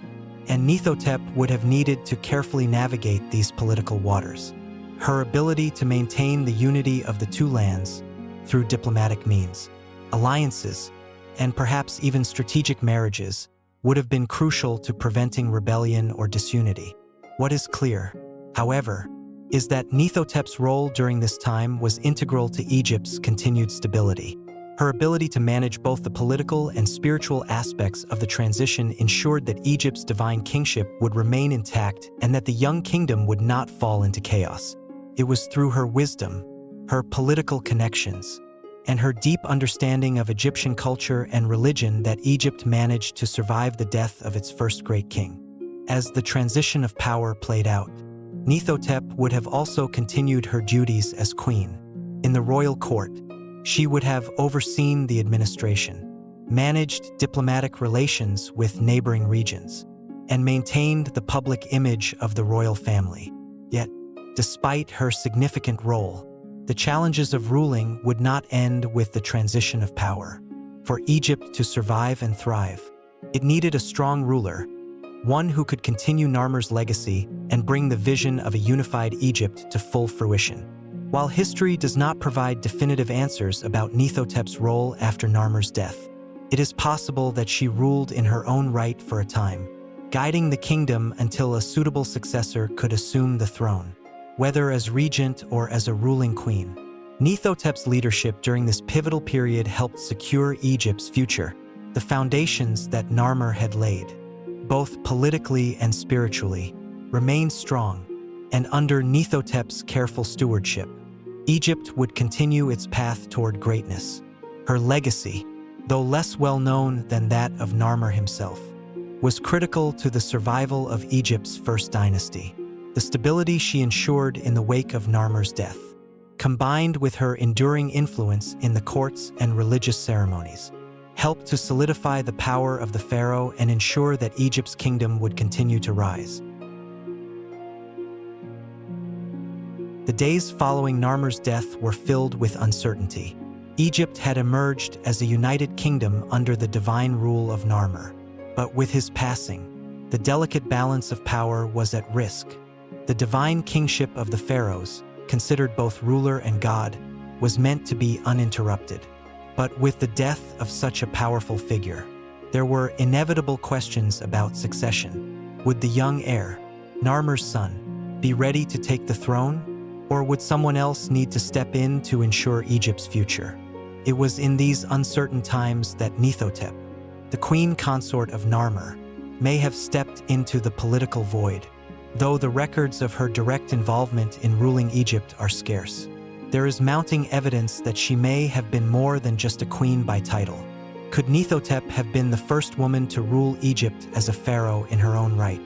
S1: and Neithhotep would have needed to carefully navigate these political waters. Her ability to maintain the unity of the two lands through diplomatic means, alliances, and perhaps even strategic marriages would have been crucial to preventing rebellion or disunity. What is clear, however, is that Neithhotep's role during this time was integral to Egypt's continued stability. Her ability to manage both the political and spiritual aspects of the transition ensured that Egypt's divine kingship would remain intact and that the young kingdom would not fall into chaos. It was through her wisdom, her political connections, and her deep understanding of Egyptian culture and religion that Egypt managed to survive the death of its first great king. As the transition of power played out, Neithhotep would have also continued her duties as queen. In the royal court, she would have overseen the administration, managed diplomatic relations with neighboring regions, and maintained the public image of the royal family. Yet, despite her significant role, the challenges of ruling would not end with the transition of power. For Egypt to survive and thrive, it needed a strong ruler, one who could continue Narmer's legacy and bring the vision of a unified Egypt to full fruition. While history does not provide definitive answers about Neithhotep's role after Narmer's death, it is possible that she ruled in her own right for a time, guiding the kingdom until a suitable successor could assume the throne, whether as regent or as a ruling queen. Neithhotep's leadership during this pivotal period helped secure Egypt's future, the foundations that Narmer had laid, both politically and spiritually, remained strong, and under Neithhotep's careful stewardship, Egypt would continue its path toward greatness. Her legacy, though less well-known than that of Narmer himself, was critical to the survival of Egypt's First Dynasty. The stability she ensured in the wake of Narmer's death, combined with her enduring influence in the courts and religious ceremonies, helped to solidify the power of the pharaoh and ensure that Egypt's kingdom would continue to rise. The days following Narmer's death were filled with uncertainty. Egypt had emerged as a united kingdom under the divine rule of Narmer. But with his passing, the delicate balance of power was at risk. The divine kingship of the pharaohs, considered both ruler and god, was meant to be uninterrupted. But with the death of such a powerful figure, there were inevitable questions about succession. Would the young heir, Narmer's son, be ready to take the throne? Or would someone else need to step in to ensure Egypt's future? It was in these uncertain times that Neithhotep, the queen consort of Narmer, may have stepped into the political void. Though the records of her direct involvement in ruling Egypt are scarce, there is mounting evidence that she may have been more than just a queen by title. Could Neithhotep have been the first woman to rule Egypt as a pharaoh in her own right,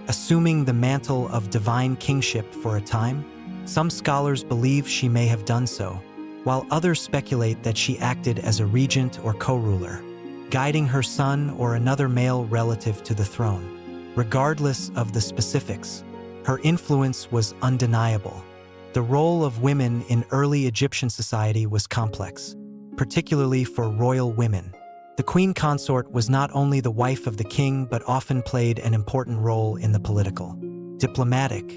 S1: assuming the mantle of divine kingship for a time? Some scholars believe she may have done so, while others speculate that she acted as a regent or co-ruler, guiding her son or another male relative to the throne. Regardless of the specifics, her influence was undeniable. The role of women in early Egyptian society was complex, particularly for royal women. The queen consort was not only the wife of the king but often played an important role in the political, diplomatic,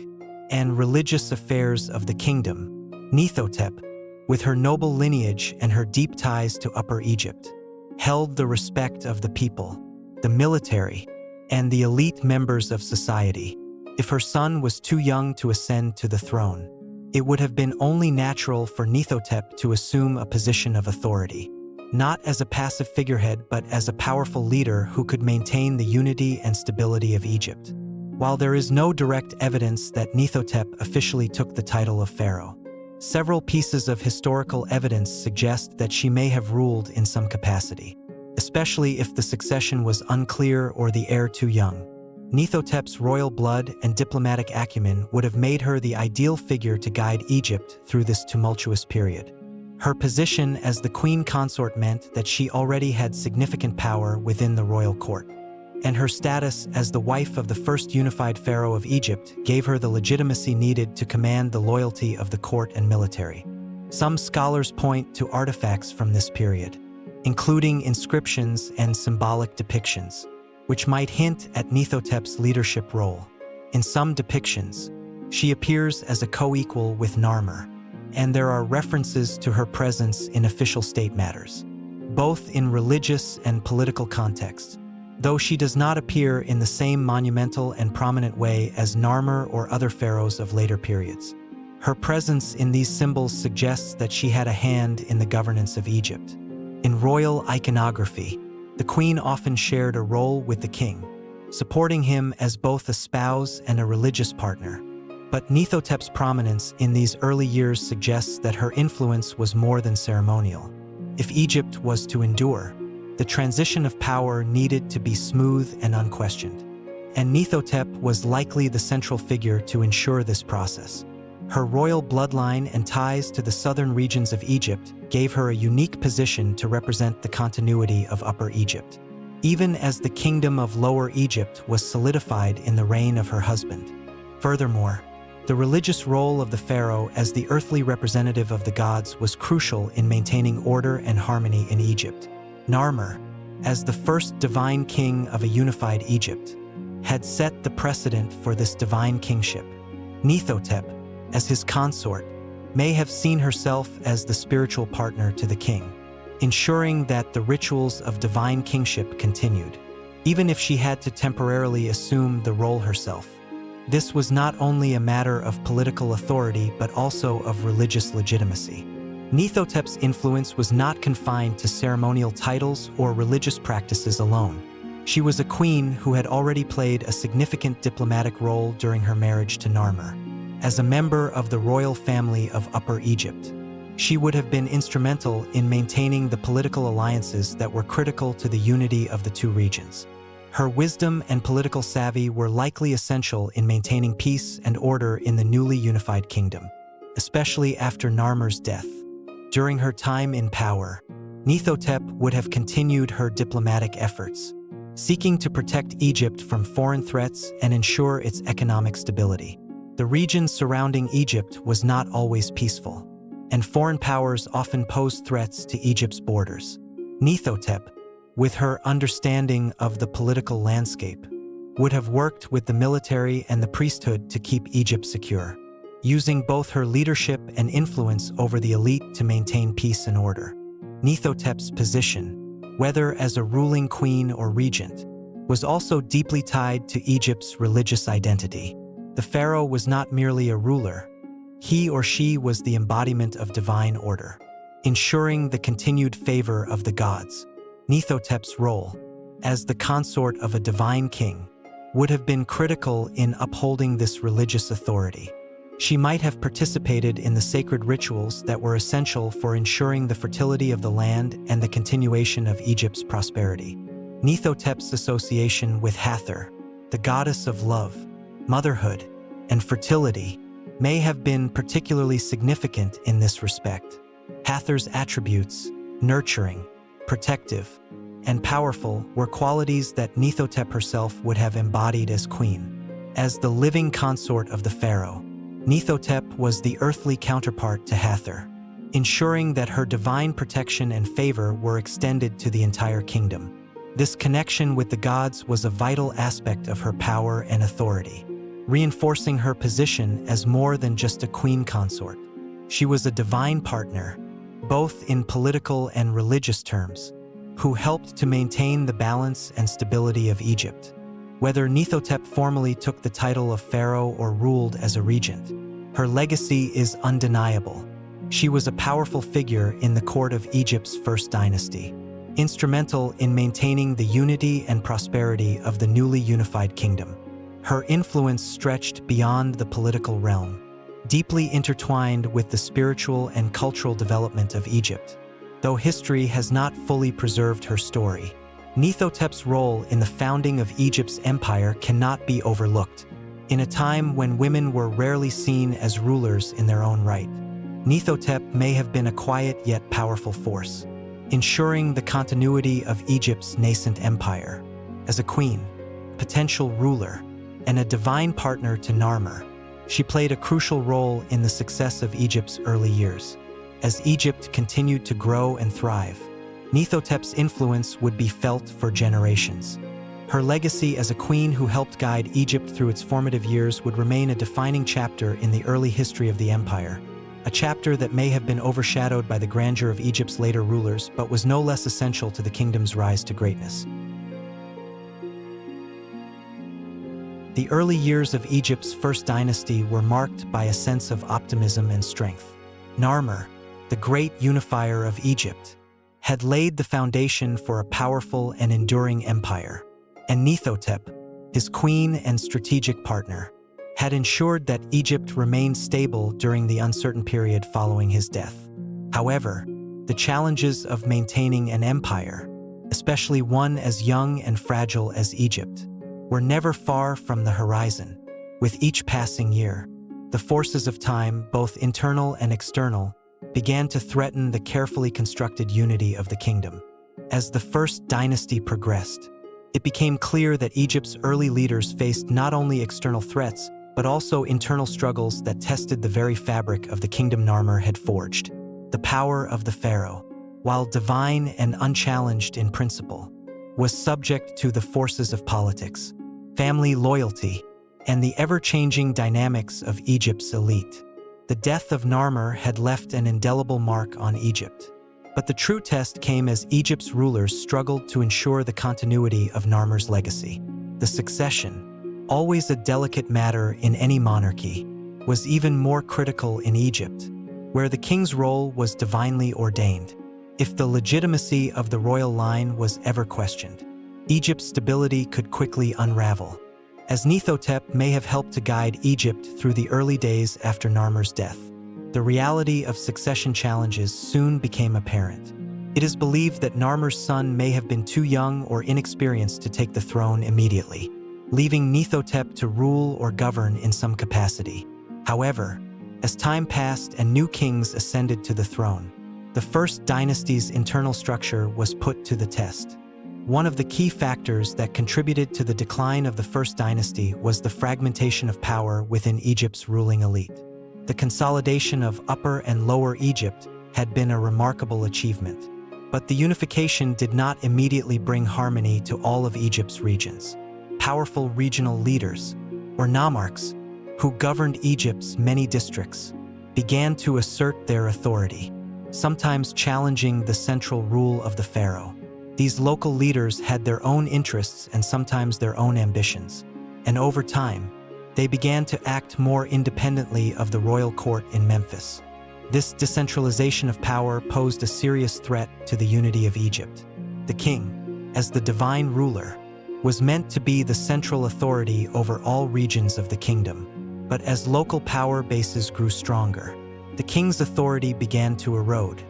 S1: and religious affairs of the kingdom. Neithhotep, with her noble lineage and her deep ties to Upper Egypt, held the respect of the people, the military, and the elite members of society. If her son was too young to ascend to the throne, it would have been only natural for Neithhotep to assume a position of authority, not as a passive figurehead but as a powerful leader who could maintain the unity and stability of Egypt. While there is no direct evidence that Neithhotep officially took the title of pharaoh, several pieces of historical evidence suggest that she may have ruled in some capacity, especially if the succession was unclear or the heir too young. Neithhotep's royal blood and diplomatic acumen would have made her the ideal figure to guide Egypt through this tumultuous period. Her position as the queen consort meant that she already had significant power within the royal court, and her status as the wife of the first unified pharaoh of Egypt gave her the legitimacy needed to command the loyalty of the court and military. Some scholars point to artifacts from this period, including inscriptions and symbolic depictions, which might hint at Neithhotep's leadership role. In some depictions, she appears as a co-equal with Narmer, and there are references to her presence in official state matters, both in religious and political contexts, though she does not appear in the same monumental and prominent way as Narmer or other pharaohs of later periods. Her presence in these symbols suggests that she had a hand in the governance of Egypt. In royal iconography, the queen often shared a role with the king, supporting him as both a spouse and a religious partner. But Neithhotep's prominence in these early years suggests that her influence was more than ceremonial. If Egypt was to endure, the transition of power needed to be smooth and unquestioned, and Neithhotep was likely the central figure to ensure this process. Her royal bloodline and ties to the southern regions of Egypt gave her a unique position to represent the continuity of Upper Egypt, even as the kingdom of Lower Egypt was solidified in the reign of her husband. Furthermore, the religious role of the pharaoh as the earthly representative of the gods was crucial in maintaining order and harmony in Egypt. Narmer, as the first divine king of a unified Egypt, had set the precedent for this divine kingship. Neithhotep, as his consort, may have seen herself as the spiritual partner to the king, ensuring that the rituals of divine kingship continued, even if she had to temporarily assume the role herself. This was not only a matter of political authority but also of religious legitimacy. Neithhotep's influence was not confined to ceremonial titles or religious practices alone. She was a queen who had already played a significant diplomatic role during her marriage to Narmer. As a member of the royal family of Upper Egypt, she would have been instrumental in maintaining the political alliances that were critical to the unity of the two regions. Her wisdom and political savvy were likely essential in maintaining peace and order in the newly unified kingdom, especially after Narmer's death. During her time in power, Neithhotep would have continued her diplomatic efforts, seeking to protect Egypt from foreign threats and ensure its economic stability. The region surrounding Egypt was not always peaceful, and foreign powers often posed threats to Egypt's borders. Neithhotep, with her understanding of the political landscape, would have worked with the military and the priesthood to keep Egypt secure, using both her leadership and influence over the elite to maintain peace and order. Neithhotep's position, whether as a ruling queen or regent, was also deeply tied to Egypt's religious identity. The pharaoh was not merely a ruler. He or she was the embodiment of divine order, ensuring the continued favor of the gods. Neithhotep's role, as the consort of a divine king, would have been critical in upholding this religious authority. She might have participated in the sacred rituals that were essential for ensuring the fertility of the land and the continuation of Egypt's prosperity. Neithhotep's association with Hathor, the goddess of love, motherhood, and fertility, may have been particularly significant in this respect. Hathor's attributes, nurturing, protective, and powerful, were qualities that Neithhotep herself would have embodied as queen. As the living consort of the pharaoh, Neithhotep was the earthly counterpart to Hathor, ensuring that her divine protection and favor were extended to the entire kingdom. This connection with the gods was a vital aspect of her power and authority, reinforcing her position as more than just a queen consort. She was a divine partner, both in political and religious terms, who helped to maintain the balance and stability of Egypt. Whether Neithhotep formally took the title of pharaoh or ruled as a regent, her legacy is undeniable. She was a powerful figure in the court of Egypt's First Dynasty, instrumental in maintaining the unity and prosperity of the newly unified kingdom. Her influence stretched beyond the political realm, deeply intertwined with the spiritual and cultural development of Egypt. Though history has not fully preserved her story, Neithhotep's role in the founding of Egypt's empire cannot be overlooked. In a time when women were rarely seen as rulers in their own right, Neithhotep may have been a quiet yet powerful force, ensuring the continuity of Egypt's nascent empire. As a queen, potential ruler, and a divine partner to Narmer, she played a crucial role in the success of Egypt's early years. As Egypt continued to grow and thrive, Neithhotep's influence would be felt for generations. Her legacy as a queen who helped guide Egypt through its formative years would remain a defining chapter in the early history of the empire, a chapter that may have been overshadowed by the grandeur of Egypt's later rulers but was no less essential to the kingdom's rise to greatness. The early years of Egypt's First Dynasty were marked by a sense of optimism and strength. Narmer, the great unifier of Egypt, had laid the foundation for a powerful and enduring empire, and Neithhotep, his queen and strategic partner, had ensured that Egypt remained stable during the uncertain period following his death. However, the challenges of maintaining an empire, especially one as young and fragile as Egypt, were never far from the horizon. With each passing year, the forces of time, both internal and external, began to threaten the carefully constructed unity of the kingdom. As the First Dynasty progressed, it became clear that Egypt's early leaders faced not only external threats, but also internal struggles that tested the very fabric of the kingdom Narmer had forged. The power of the Pharaoh, while divine and unchallenged in principle, was subject to the forces of politics, family loyalty, and the ever-changing dynamics of Egypt's elite. The death of Narmer had left an indelible mark on Egypt. But the true test came as Egypt's rulers struggled to ensure the continuity of Narmer's legacy. The succession, always a delicate matter in any monarchy, was even more critical in Egypt, where the king's role was divinely ordained. If the legitimacy of the royal line was ever questioned, Egypt's stability could quickly unravel. As Neithhotep may have helped to guide Egypt through the early days after Narmer's death, the reality of succession challenges soon became apparent. It is believed that Narmer's son may have been too young or inexperienced to take the throne immediately, leaving Neithhotep to rule or govern in some capacity. However, as time passed and new kings ascended to the throne, the First Dynasty's internal structure was put to the test. One of the key factors that contributed to the decline of the First Dynasty was the fragmentation of power within Egypt's ruling elite. The consolidation of Upper and Lower Egypt had been a remarkable achievement, but the unification did not immediately bring harmony to all of Egypt's regions. Powerful regional leaders, or nomarchs, who governed Egypt's many districts, began to assert their authority, sometimes challenging the central rule of the pharaoh. These local leaders had their own interests and sometimes their own ambitions, and over time, they began to act more independently of the royal court in Memphis. This decentralization of power posed a serious threat to the unity of Egypt. The king, as the divine ruler, was meant to be the central authority over all regions of the kingdom. But as local power bases grew stronger, the king's authority began to erode,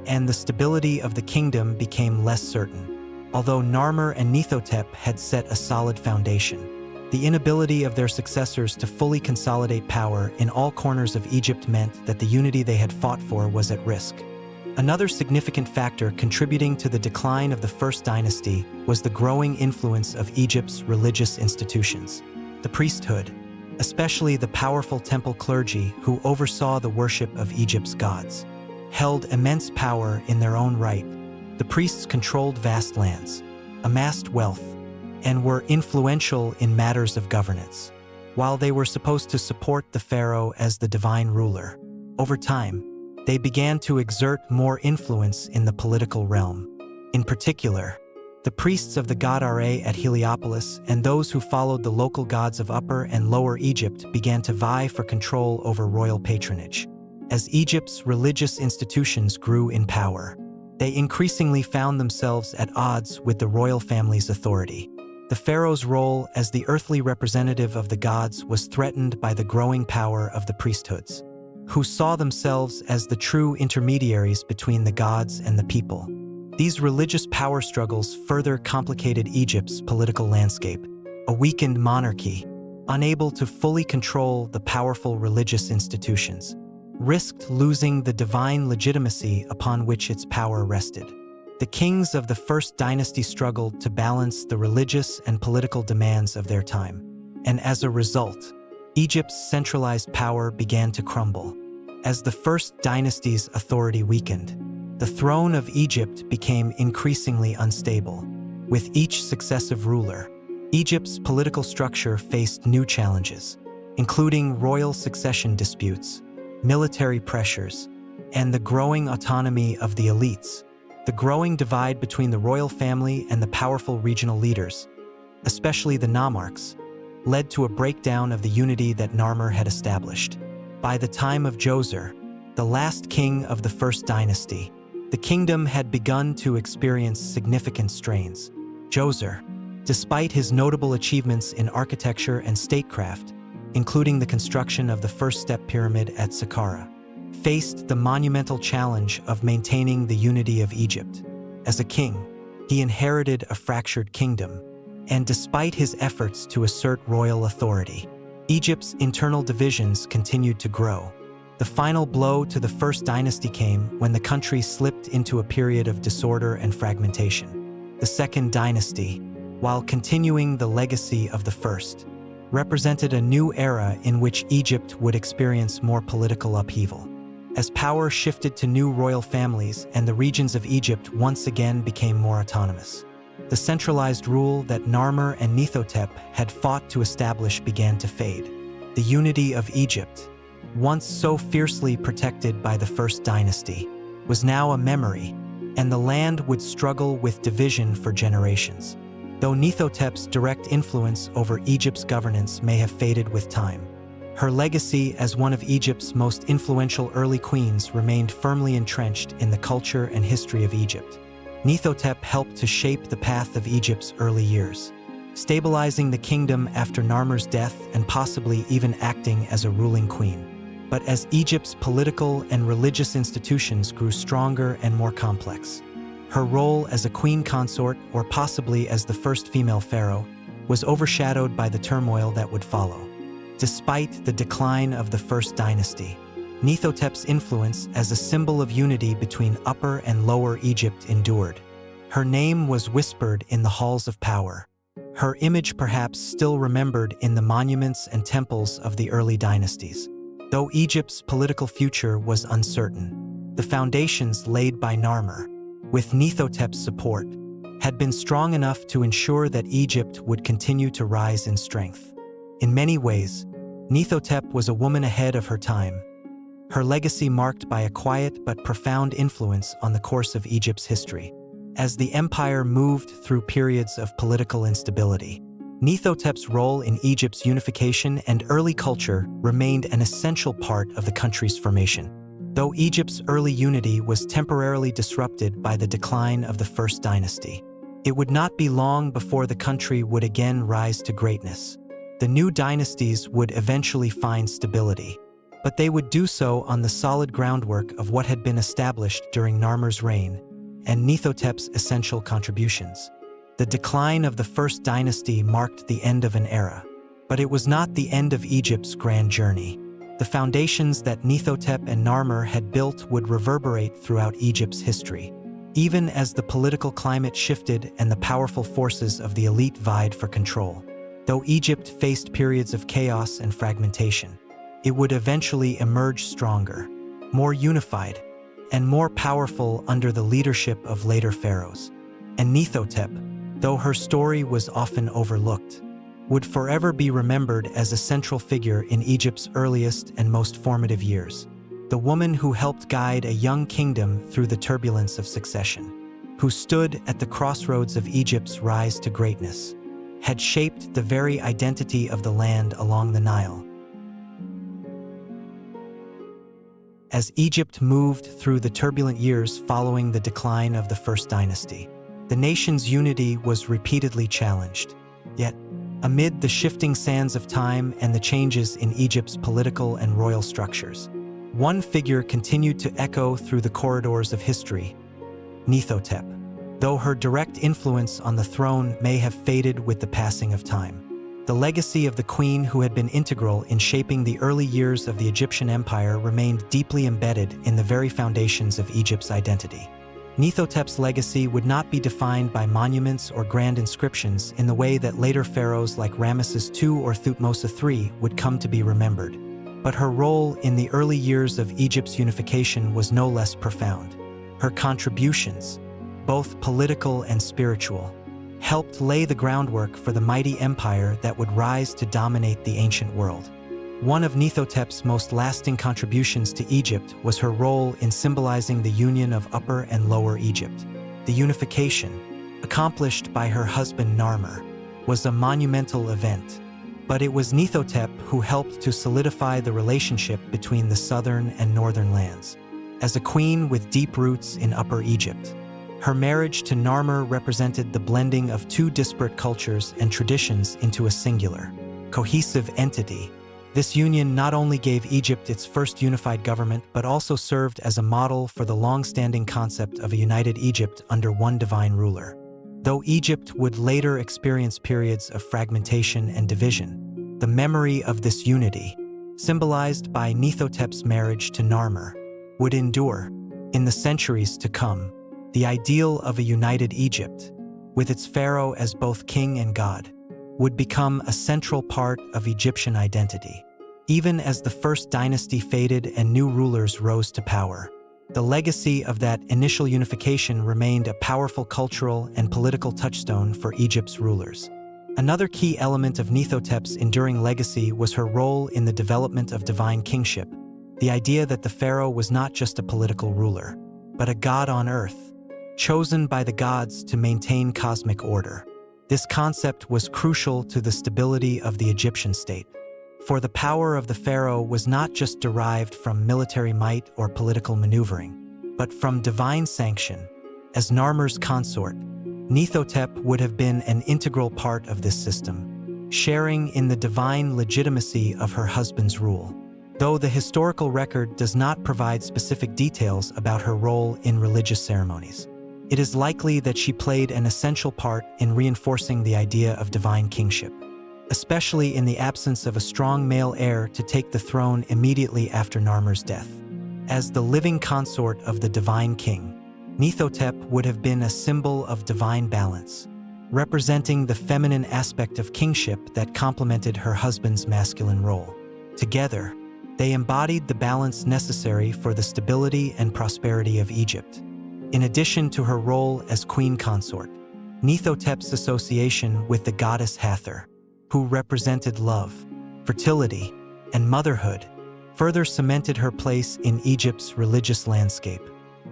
S1: and the stability of the kingdom became less certain. Although Narmer and Neithhotep had set a solid foundation, the inability of their successors to fully consolidate power in all corners of Egypt meant that the unity they had fought for was at risk. Another significant factor contributing to the decline of the First Dynasty was the growing influence of Egypt's religious institutions. The priesthood, especially the powerful temple clergy who oversaw the worship of Egypt's gods, held immense power in their own right. The priests controlled vast lands, amassed wealth, and were influential in matters of governance. While they were supposed to support the pharaoh as the divine ruler, over time, they began to exert more influence in the political realm. In particular, the priests of the god Ra at Heliopolis and those who followed the local gods of Upper and Lower Egypt began to vie for control over royal patronage. As Egypt's religious institutions grew in power, they increasingly found themselves at odds with the royal family's authority. The pharaoh's role as the earthly representative of the gods was threatened by the growing power of the priesthoods, who saw themselves as the true intermediaries between the gods and the people. These religious power struggles further complicated Egypt's political landscape. A weakened monarchy, unable to fully control the powerful religious institutions, risked losing the divine legitimacy upon which its power rested. The kings of the First Dynasty struggled to balance the religious and political demands of their time, and as a result, Egypt's centralized power began to crumble. As the First Dynasty's authority weakened, the throne of Egypt became increasingly unstable. With each successive ruler, Egypt's political structure faced new challenges, including royal succession disputes, military pressures, and the growing autonomy of the elites. The growing divide between the royal family and the powerful regional leaders, especially the nomarchs, led to a breakdown of the unity that Narmer had established. By the time of Djoser, the last king of the First Dynasty, the kingdom had begun to experience significant strains. Djoser, despite his notable achievements in architecture and statecraft, including the construction of the first step pyramid at Saqqara, faced the monumental challenge of maintaining the unity of Egypt. As a king, he inherited a fractured kingdom, and despite his efforts to assert royal authority, Egypt's internal divisions continued to grow. The final blow to the First Dynasty came when the country slipped into a period of disorder and fragmentation. The Second Dynasty, while continuing the legacy of the First, represented a new era in which Egypt would experience more political upheaval. As power shifted to new royal families and the regions of Egypt once again became more autonomous, the centralized rule that Narmer and Neithhotep had fought to establish began to fade. The unity of Egypt, once so fiercely protected by the First Dynasty, was now a memory, and the land would struggle with division for generations. Though Neithhotep's direct influence over Egypt's governance may have faded with time, her legacy as one of Egypt's most influential early queens remained firmly entrenched in the culture and history of Egypt. Neithhotep helped to shape the path of Egypt's early years, stabilizing the kingdom after Narmer's death and possibly even acting as a ruling queen. But as Egypt's political and religious institutions grew stronger and more complex, her role as a queen consort, or possibly as the first female pharaoh, was overshadowed by the turmoil that would follow. Despite the decline of the First Dynasty, Neithhotep's influence as a symbol of unity between Upper and Lower Egypt endured. Her name was whispered in the halls of power, her image perhaps still remembered in the monuments and temples of the early dynasties. Though Egypt's political future was uncertain, the foundations laid by Narmer, with Neithhotep's support, had been strong enough to ensure that Egypt would continue to rise in strength. In many ways, Neithhotep was a woman ahead of her time, her legacy marked by a quiet but profound influence on the course of Egypt's history. As the empire moved through periods of political instability, Neithhotep's role in Egypt's unification and early culture remained an essential part of the country's formation. Though Egypt's early unity was temporarily disrupted by the decline of the First Dynasty, it would not be long before the country would again rise to greatness. The new dynasties would eventually find stability, but they would do so on the solid groundwork of what had been established during Narmer's reign and Neithhotep's essential contributions. The decline of the First Dynasty marked the end of an era, but it was not the end of Egypt's grand journey. The foundations that Neithhotep and Narmer had built would reverberate throughout Egypt's history. Even as the political climate shifted and the powerful forces of the elite vied for control. Though Egypt faced periods of chaos and fragmentation, it would eventually emerge stronger, more unified, and more powerful under the leadership of later pharaohs. And Neithhotep, though her story was often overlooked, would forever be remembered as a central figure in Egypt's earliest and most formative years. The woman who helped guide a young kingdom through the turbulence of succession, who stood at the crossroads of Egypt's rise to greatness, had shaped the very identity of the land along the Nile. As Egypt moved through the turbulent years following the decline of the First Dynasty, the nation's unity was repeatedly challenged. Yet, amid the shifting sands of time and the changes in Egypt's political and royal structures, one figure continued to echo through the corridors of history: Neithhotep. Though her direct influence on the throne may have faded with the passing of time, The legacy of the queen who had been integral in shaping the early years of the Egyptian empire remained deeply embedded in the very foundations of Egypt's identity. Neithhotep's legacy would not be defined by monuments or grand inscriptions in the way that later pharaohs like Ramesses II or Thutmose III would come to be remembered. But her role in the early years of Egypt's unification was no less profound. Her contributions, both political and spiritual, helped lay the groundwork for the mighty empire that would rise to dominate the ancient world. One of Neithhotep's most lasting contributions to Egypt was her role in symbolizing the union of Upper and Lower Egypt. The unification, accomplished by her husband Narmer, was a monumental event, but it was Neithhotep who helped to solidify the relationship between the southern and northern lands. As a queen with deep roots in Upper Egypt, her marriage to Narmer represented the blending of two disparate cultures and traditions into a singular, cohesive entity. This union not only gave Egypt its first unified government but also served as a model for the long-standing concept of a united Egypt under one divine ruler. Though Egypt would later experience periods of fragmentation and division, the memory of this unity, symbolized by Neithhotep's marriage to Narmer, would endure. In the centuries to come, the ideal of a united Egypt, with its pharaoh as both king and god, would become a central part of Egyptian identity. Even as the First Dynasty faded and new rulers rose to power, the legacy of that initial unification remained a powerful cultural and political touchstone for Egypt's rulers. Another key element of Neithhotep's enduring legacy was her role in the development of divine kingship, the idea that the pharaoh was not just a political ruler, but a god on earth, chosen by the gods to maintain cosmic order. This concept was crucial to the stability of the Egyptian state. For the power of the pharaoh was not just derived from military might or political maneuvering, but from divine sanction. As Narmer's consort, Neithhotep would have been an integral part of this system, sharing in the divine legitimacy of her husband's rule. Though the historical record does not provide specific details about her role in religious ceremonies, it is likely that she played an essential part in reinforcing the idea of divine kingship, especially in the absence of a strong male heir to take the throne immediately after Narmer's death. As the living consort of the divine king, Neithhotep would have been a symbol of divine balance, representing the feminine aspect of kingship that complemented her husband's masculine role. Together, they embodied the balance necessary for the stability and prosperity of Egypt. In addition to her role as queen consort, Neithhotep's association with the goddess Hathor, who represented love, fertility, and motherhood, further cemented her place in Egypt's religious landscape.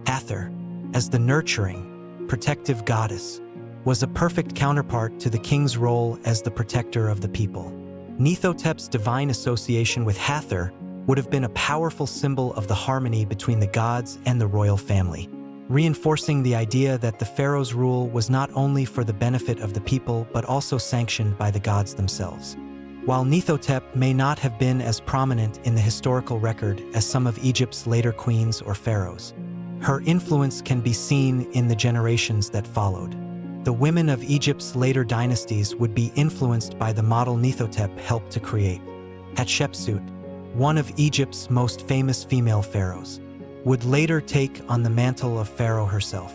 S1: Hathor, as the nurturing, protective goddess, was a perfect counterpart to the king's role as the protector of the people. Neithhotep's divine association with Hathor would have been a powerful symbol of the harmony between the gods and the royal family, reinforcing the idea that the pharaoh's rule was not only for the benefit of the people but also sanctioned by the gods themselves. While Neithhotep may not have been as prominent in the historical record as some of Egypt's later queens or pharaohs, her influence can be seen in the generations that followed. The women of Egypt's later dynasties would be influenced by the model Neithhotep helped to create. Hatshepsut, one of Egypt's most famous female pharaohs, would later take on the mantle of Pharaoh herself,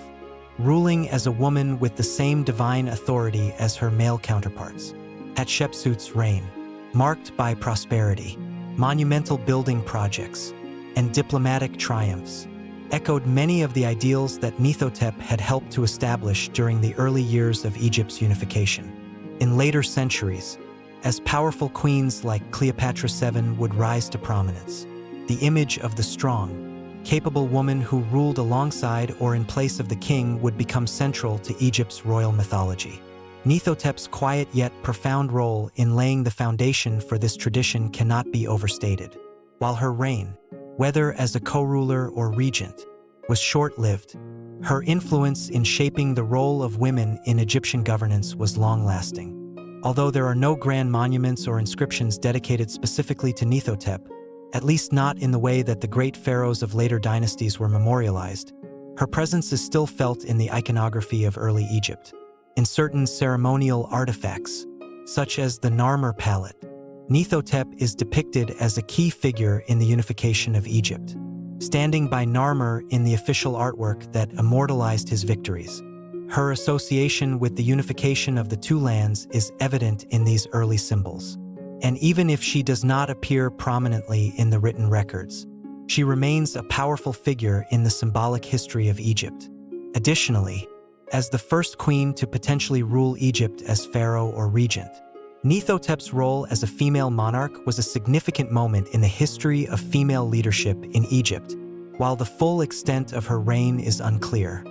S1: ruling as a woman with the same divine authority as her male counterparts. Hatshepsut's reign, marked by prosperity, monumental building projects, and diplomatic triumphs, echoed many of the ideals that Neithhotep had helped to establish during the early years of Egypt's unification. In later centuries, as powerful queens like Cleopatra VII would rise to prominence, the image of the strong, capable woman who ruled alongside or in place of the king would become central to Egypt's royal mythology. Neithhotep's quiet yet profound role in laying the foundation for this tradition cannot be overstated. While her reign, whether as a co-ruler or regent, was short-lived, her influence in shaping the role of women in Egyptian governance was long-lasting. Although there are no grand monuments or inscriptions dedicated specifically to Neithhotep, at least not in the way that the great pharaohs of later dynasties were memorialized, her presence is still felt in the iconography of early Egypt. In certain ceremonial artifacts, such as the Narmer palette. Neithhotep is depicted as a key figure in the unification of Egypt, standing by Narmer in the official artwork that immortalized his victories. Her association with the unification of the two lands is evident in these early symbols. And even if she does not appear prominently in the written records, she remains a powerful figure in the symbolic history of Egypt. Additionally, as the first queen to potentially rule Egypt as pharaoh or regent, Neithhotep's role as a female monarch was a significant moment in the history of female leadership in Egypt. While the full extent of her reign is unclear,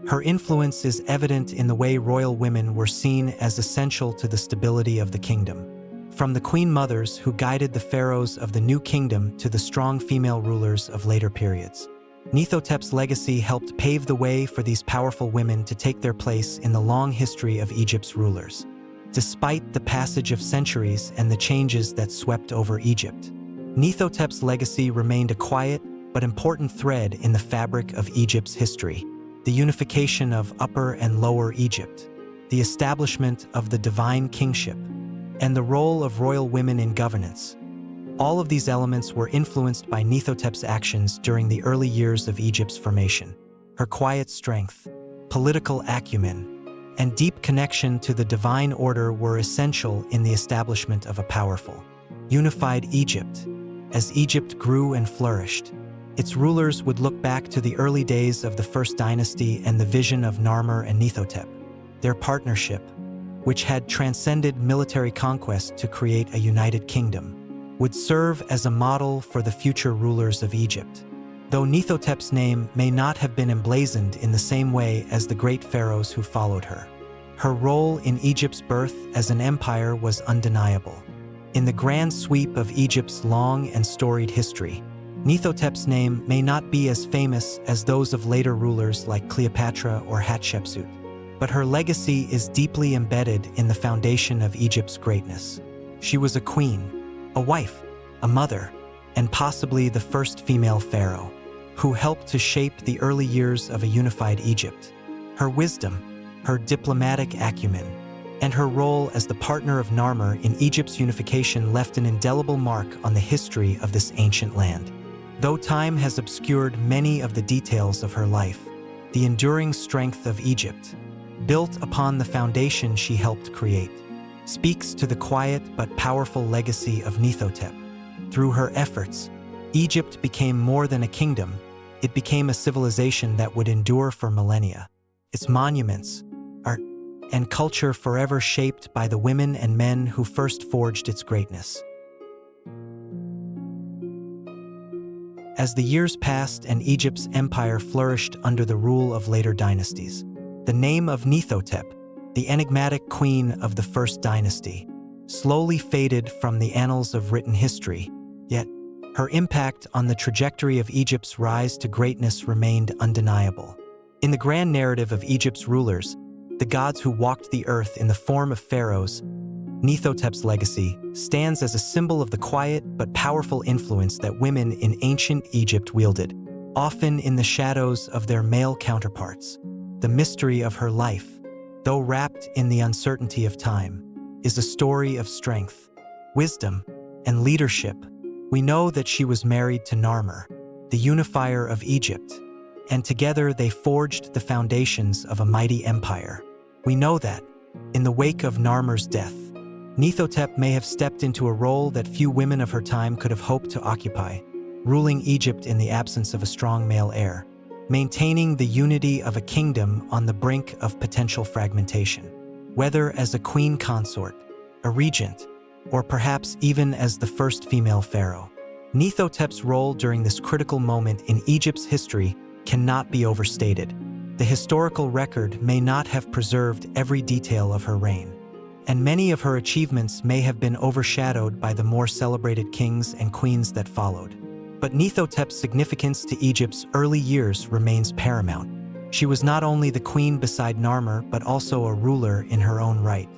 S1: her influence is evident in the way royal women were seen as essential to the stability of the kingdom. From the queen mothers who guided the pharaohs of the New Kingdom to the strong female rulers of later periods, Neithhotep's legacy helped pave the way for these powerful women to take their place in the long history of Egypt's rulers. Despite the passage of centuries and the changes that swept over Egypt, Neithhotep's legacy remained a quiet but important thread in the fabric of Egypt's history. The unification of Upper and Lower Egypt, the establishment of the divine kingship, and the role of royal women in governance. All of these elements were influenced by Neithhotep's actions during the early years of Egypt's formation. Her quiet strength, political acumen, and deep connection to the divine order were essential in the establishment of a powerful, unified Egypt. As Egypt grew and flourished, its rulers would look back to the early days of the First Dynasty and the vision of Narmer and Neithhotep. Their partnership, which had transcended military conquest to create a united kingdom, would serve as a model for the future rulers of Egypt. Though Neithhotep's name may not have been emblazoned in the same way as the great pharaohs who followed her, her role in Egypt's birth as an empire was undeniable. In the grand sweep of Egypt's long and storied history, Neithhotep's name may not be as famous as those of later rulers like Cleopatra or Hatshepsut, but her legacy is deeply embedded in the foundation of Egypt's greatness. She was a queen, a wife, a mother, and possibly the first female pharaoh, who helped to shape the early years of a unified Egypt. Her wisdom, her diplomatic acumen, and her role as the partner of Narmer in Egypt's unification left an indelible mark on the history of this ancient land. Though time has obscured many of the details of her life, the enduring strength of Egypt, built upon the foundation she helped create, speaks to the quiet but powerful legacy of Neithhotep. Through her efforts, Egypt became more than a kingdom. It became a civilization that would endure for millennia. Its monuments, art, and culture forever shaped by the women and men who first forged its greatness. As the years passed and Egypt's empire flourished under the rule of later dynasties, the name of Neithhotep, the enigmatic queen of the First Dynasty, slowly faded from the annals of written history, yet her impact on the trajectory of Egypt's rise to greatness remained undeniable. In the grand narrative of Egypt's rulers, the gods who walked the earth in the form of pharaohs, Neithhotep's legacy stands as a symbol of the quiet but powerful influence that women in ancient Egypt wielded, often in the shadows of their male counterparts. The mystery of her life, though wrapped in the uncertainty of time, is a story of strength, wisdom, and leadership. We know that she was married to Narmer, the unifier of Egypt, and together they forged the foundations of a mighty empire. We know that, in the wake of Narmer's death, Neithhotep may have stepped into a role that few women of her time could have hoped to occupy, ruling Egypt in the absence of a strong male heir, maintaining the unity of a kingdom on the brink of potential fragmentation. Whether as a queen consort, a regent, or perhaps even as the first female pharaoh, Neithhotep's role during this critical moment in Egypt's history cannot be overstated. The historical record may not have preserved every detail of her reign, and many of her achievements may have been overshadowed by the more celebrated kings and queens that followed. But Neithhotep's significance to Egypt's early years remains paramount. She was not only the queen beside Narmer, but also a ruler in her own right,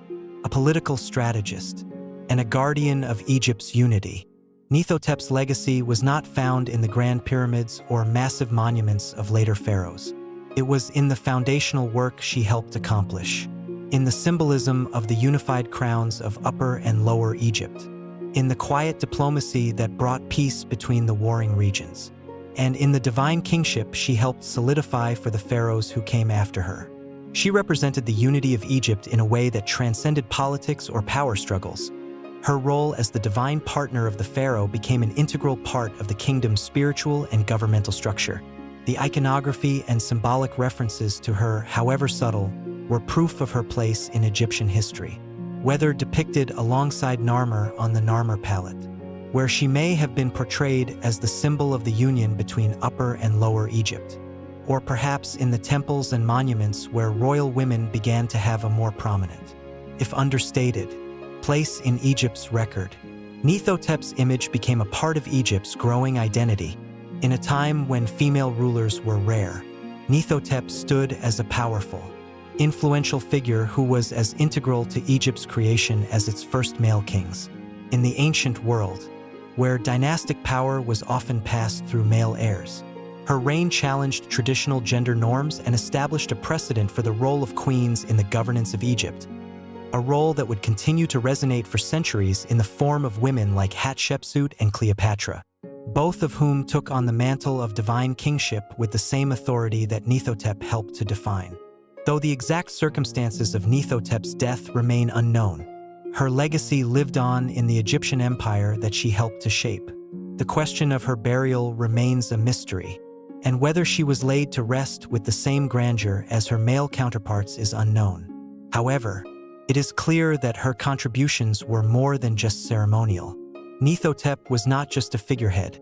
S1: a political strategist, and a guardian of Egypt's unity. Neithhotep's legacy was not found in the grand pyramids or massive monuments of later pharaohs. It was in the foundational work she helped accomplish, in the symbolism of the unified crowns of Upper and Lower Egypt, in the quiet diplomacy that brought peace between the warring regions, and in the divine kingship she helped solidify for the pharaohs who came after her. She represented the unity of Egypt in a way that transcended politics or power struggles. Her role as the divine partner of the pharaoh became an integral part of the kingdom's spiritual and governmental structure. The iconography and symbolic references to her, however subtle, were proof of her place in Egyptian history, whether depicted alongside Narmer on the Narmer palette, where she may have been portrayed as the symbol of the union between Upper and Lower Egypt, or perhaps in the temples and monuments where royal women began to have a more prominent, if understated, place in Egypt's record. Neithhotep's image became a part of Egypt's growing identity. In a time when female rulers were rare, Neithhotep stood as a powerful, influential figure who was as integral to Egypt's creation as its first male kings. In the ancient world, where dynastic power was often passed through male heirs, her reign challenged traditional gender norms and established a precedent for the role of queens in the governance of Egypt, a role that would continue to resonate for centuries in the form of women like Hatshepsut and Cleopatra, both of whom took on the mantle of divine kingship with the same authority that Neithhotep helped to define. Though the exact circumstances of Neithhotep's death remain unknown, her legacy lived on in the Egyptian empire that she helped to shape. The question of her burial remains a mystery, and whether she was laid to rest with the same grandeur as her male counterparts is unknown. However, it is clear that her contributions were more than just ceremonial. Neithhotep was not just a figurehead.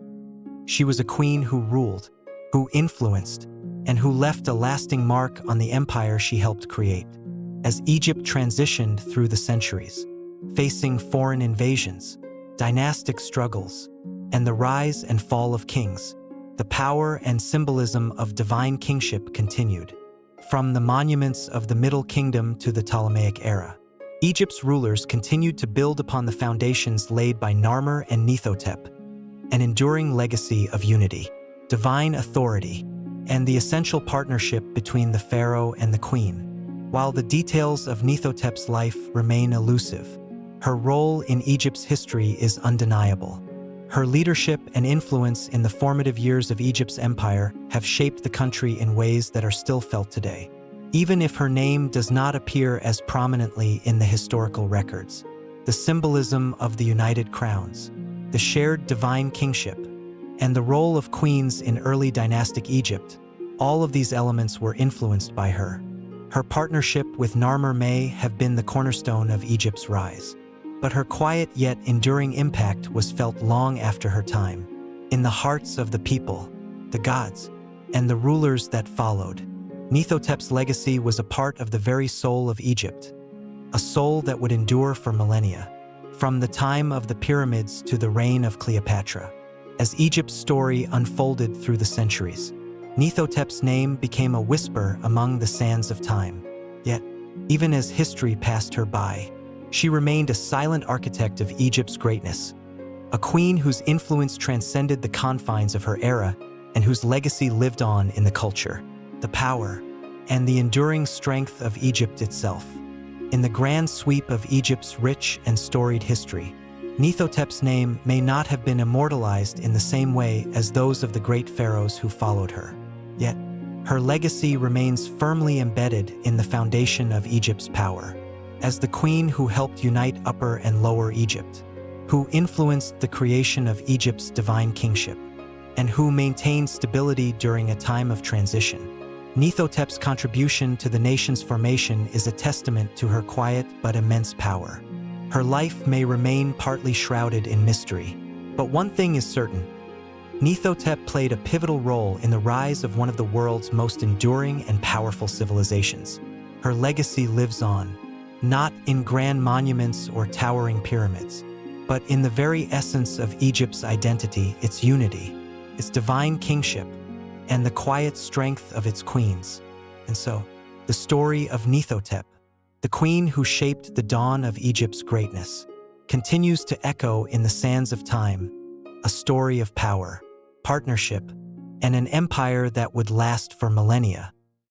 S1: She was a queen who ruled, who influenced, and who left a lasting mark on the empire she helped create. As Egypt transitioned through the centuries, facing foreign invasions, dynastic struggles, and the rise and fall of kings, the power and symbolism of divine kingship continued. From the monuments of the Middle Kingdom to the Ptolemaic era, Egypt's rulers continued to build upon the foundations laid by Narmer and Neithhotep, an enduring legacy of unity, divine authority, and the essential partnership between the pharaoh and the queen. While the details of Neithhotep's life remain elusive, her role in Egypt's history is undeniable. Her leadership and influence in the formative years of Egypt's empire have shaped the country in ways that are still felt today, even if her name does not appear as prominently in the historical records. The symbolism of the united crowns, the shared divine kingship, and the role of queens in early dynastic Egypt, all of these elements were influenced by her. Her partnership with Narmer may have been the cornerstone of Egypt's rise, but her quiet yet enduring impact was felt long after her time, in the hearts of the people, the gods, and the rulers that followed. Neithhotep's legacy was a part of the very soul of Egypt, a soul that would endure for millennia, from the time of the pyramids to the reign of Cleopatra. As Egypt's story unfolded through the centuries, Neithhotep's name became a whisper among the sands of time. Yet, even as history passed her by, she remained a silent architect of Egypt's greatness, a queen whose influence transcended the confines of her era and whose legacy lived on in the culture, the power, and the enduring strength of Egypt itself. In the grand sweep of Egypt's rich and storied history, Neithhotep's name may not have been immortalized in the same way as those of the great pharaohs who followed her. Yet, her legacy remains firmly embedded in the foundation of Egypt's power. As the queen who helped unite Upper and Lower Egypt, who influenced the creation of Egypt's divine kingship, and who maintained stability during a time of transition, Neithhotep's contribution to the nation's formation is a testament to her quiet but immense power. Her life may remain partly shrouded in mystery, but one thing is certain: Neithhotep played a pivotal role in the rise of one of the world's most enduring and powerful civilizations. Her legacy lives on, not in grand monuments or towering pyramids, but in the very essence of Egypt's identity, its unity, its divine kingship, and the quiet strength of its queens. And so, the story of Neithhotep, the queen who shaped the dawn of Egypt's greatness, continues to echo in the sands of time, a story of power, partnership, and an empire that would last for millennia.